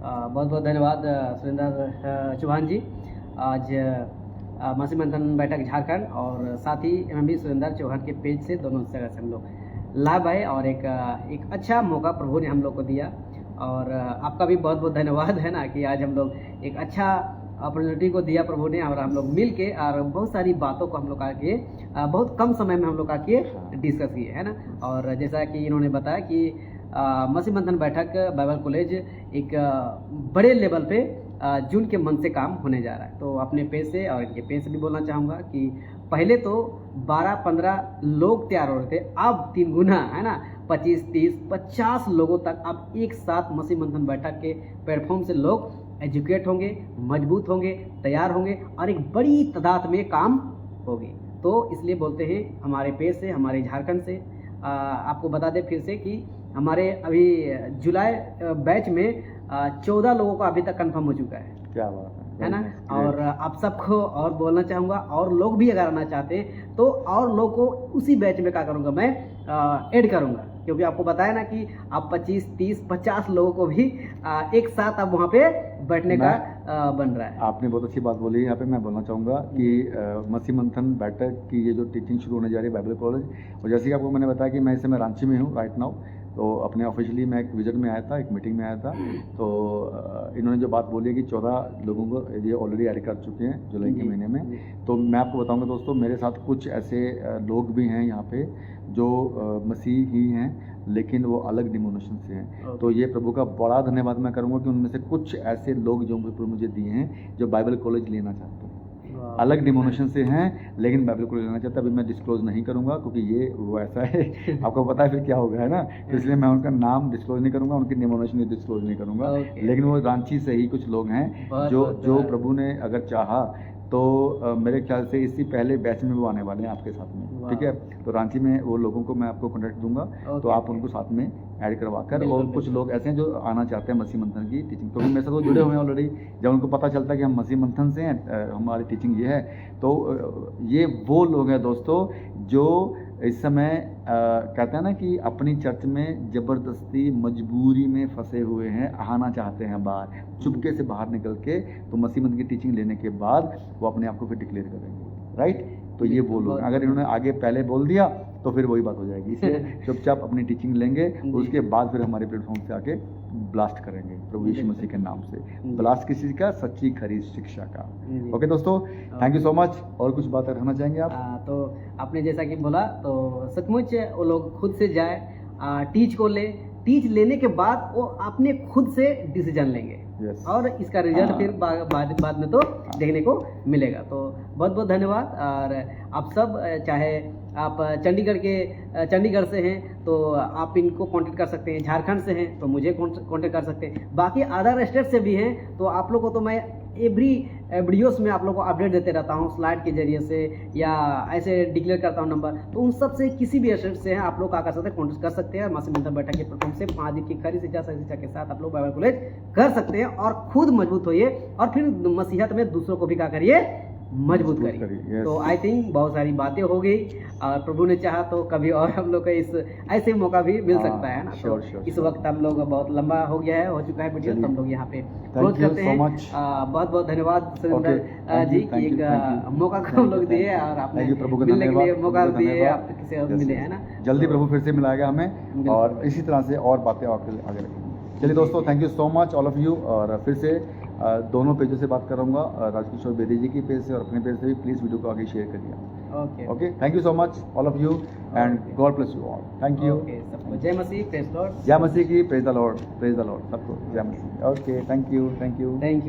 बहुत बहुत धन्यवाद सुरेंद्र चौहान जी। आज मसीह मंथन बैठक झारखंड और साथ ही MMB सुरेंद्र चौहान के पेज से दोनों जगह से हम लोग लाइव आए, और एक अच्छा मौका प्रभु ने हम लोग को दिया, और आपका भी बहुत बहुत धन्यवाद है ना, कि आज हम लोग एक अच्छा अपॉर्चुनिटी को दिया प्रभु ने, और हम लोग मिल के और बहुत सारी बातों को हम लोग आके बहुत कम समय में हम लोग आके डिस्कस किए, है ना। और जैसा कि इन्होंने बताया कि मसीह मंथन बैठक बाइबल कॉलेज एक बड़े लेवल पे जून के मंथ से काम होने जा रहा है। तो अपने पेज से और इनके पेज से भी बोलना चाहूँगा कि पहले तो 12-15 लोग तैयार हो रहे थे, अब 3 गुना, है ना, 25, 30, 50 लोगों तक अब एक साथ मसीह मंथन बैठक के प्लेटफॉर्म से लोग एजुकेट होंगे, मजबूत होंगे, तैयार होंगे, और एक बड़ी तादाद में काम होगी। तो इसलिए बोलते हैं हमारे पेज से, हमारे झारखंड से, आपको बता दें फिर से कि हमारे अभी जुलाई बैच में 14 लोगों का अभी तक कंफर्म हो चुका है। क्या बात है ना। और आप सबको और बोलना चाहूँगा, और लोग भी अगर आना चाहते हैं तो और लोग को उसी बैच में क्या करूँगा, मैं ऐड करूँगा, क्योंकि आपको बताया ना कि आप 25, 30, 50 लोगों को भी एक साथ अब वहाँ पे बैठने का बन रहा है। आपने बहुत अच्छी बात बोली। यहाँ पे मैं बोलना चाहूँगा कि मसीह मंथन बैठक की ये जो टीचिंग शुरू होने जा रही है बाइबल कॉलेज, और जैसे कि आपको मैंने बताया कि मैं इस समय रांची में हूँ राइट नाउ, तो अपने ऑफिशियली मैं एक विजिट में आया था, एक मीटिंग में आया था, तो इन्होंने जो बात बोली है कि 14 लोगों को ये ऑलरेडी ऐड कर चुके हैं जुलाई के महीने में। तो मैं आपको बताऊंगा दोस्तों, मेरे साथ कुछ ऐसे लोग भी हैं यहाँ पे जो मसीह ही हैं, लेकिन वो अलग डिनोमिनेशन से हैं। तो ये प्रभु का बड़ा धन्यवाद मैं करूँगा कि उनमें से कुछ ऐसे लोग जो प्रभु मुझे दिए हैं, जो बाइबल कॉलेज लेना चाहते हैं, अलग डिनोमिनेशन से हैं, लेकिन बाइबल कॉलेज लेना चाहते हैं। अभी मैं डिस्क्लोज नहीं करूंगा, क्योंकि ये वो ऐसा है आपको पता है फिर क्या होगा, है ना। तो इसलिए मैं उनका नाम डिस्क्लोज नहीं करूंगा, उनकी डिनोमिनेशन भी डिस्क्लोज नहीं करूंगा। लेकिन वो रांची से ही कुछ लोग हैं जो प्रभु ने अगर चाहा तो मेरे ख्याल से इसी पहले बैच में वो आने वाले हैं आपके साथ में। ठीक है, तो रांची में वो लोगों को मैं आपको कॉन्टैक्ट दूंगा, तो आप उनको साथ में ऐड करवा कर, और कुछ लोग ऐसे हैं जो आना चाहते हैं मसीह मंथन की टीचिंग, तो मेरे साथ वो जुड़े हुए हैं ऑलरेडी। जब उनको पता चलता है कि हम मसीह मंथन से हैं, हमारी टीचिंग ये है, तो ये वो लोग हैं दोस्तों जो इस समय कहते हैं ना कि अपनी चर्च में ज़बरदस्ती मजबूरी में फंसे हुए हैं, आना चाहते हैं बाहर, चुपके से बाहर निकल के, तो मसीह मंथन की टीचिंग लेने के बाद वो अपने आप को फिर डिक्लेयर करेंगे, राइट। तो ये वो लोग, अगर इन्होंने आगे पहले बोल दिया तो फिर वही बात हो जाएगी, इसलिए चुपचाप अपनी टीचिंग लेंगे, उसके बाद फिर हमारे प्लेटफॉर्म से आके ब्लास्ट करेंगे प्रभु यीशु मसीह के नाम से। ब्लास्ट किसी का, सच्ची खरी शिक्षा का। ओके दोस्तों, थैंक यू सो मच। और कुछ बात रखना चाहेंगे आप? तो आपने जैसा कि बोला, तो सचमुच वो लोग खुद से जाए, टीच को ले, टीच लेने के बाद वो अपने खुद से डिसीजन लेंगे Yes. और इसका रिजल्ट हाँ। फिर बाद में तो देखने को मिलेगा। तो बहुत बहुत धन्यवाद। और आप सब चाहे आप चंडीगढ़ से हैं तो आप इनको कांटेक्ट कर सकते हैं, झारखंड से हैं तो मुझे कांटेक्ट कर सकते हैं, बाकी अदर स्टेट से भी हैं तो आप लोगों को तो मैं एवरी वीडियोस में आप लोगों को अपडेट देते रहता हूँ स्लाइड के जरिए से या ऐसे डिक्लेयर करता हूँ नंबर। तो उन सब से किसी भी स्टेट से हैं आप लोग क्या कर सकते हैं, कॉन्टेक्ट कर सकते हैं। मासी मंथन बैठक के प्लेटफॉर्म से 5 दिन की खरी शिक्षा सही शिक्षा के साथ आप लोग बाइबल कॉलेज कर सकते हैं और खुद मजबूत होइए और फिर मसीहत में दूसरों को भी क्या करिए, मजबूत करिए। yes. तो आई थिंक बहुत सारी बातें हो गई और प्रभु ने चाहा तो कभी और हम लोग को इस ऐसे मौका भी मिल सकता है ना। sure, तो sure, इस sure. वक्त हम लोग बहुत लंबा हो गया है, हो चुका है वीडियो, तो हम लोग यहाँ पे क्लोज you करते so हैं। much. बहुत बहुत धन्यवाद सुरेंद्र thank जी you, कि thank you, एक thank you. मौका को Thank हम you, लोग thank दिए you. और आपने Thank you, प्रभु का मिलने के लिए धन्यवाद, मौका प्रभु का दिए, धन्यवाद। आप किसी और Yes, मिले yes. है ना। जल्दी तो- प्रभु फिर से मिलाएगा हमें बिल्कुल। और इसी तरह से और बातें आगे रखेंगे। चलिए दोस्तों, thank you so much all of you. और फिर से दोनों पेजों से बात करूंगा, राजकिशोर बेदी जी की पेज से और अपने पेज से भी। प्लीज़ वीडियो को आगे शेयर करिए। Okay okay, thank you so much all of you and God bless you all. Thank you. Okay, सबको जय मसीह, प्रेज लॉर्ड। जय मसीह की, praise the Lord, praise the Lord, सबको जय मसीह। Okay, thank you, thank you. Thank you.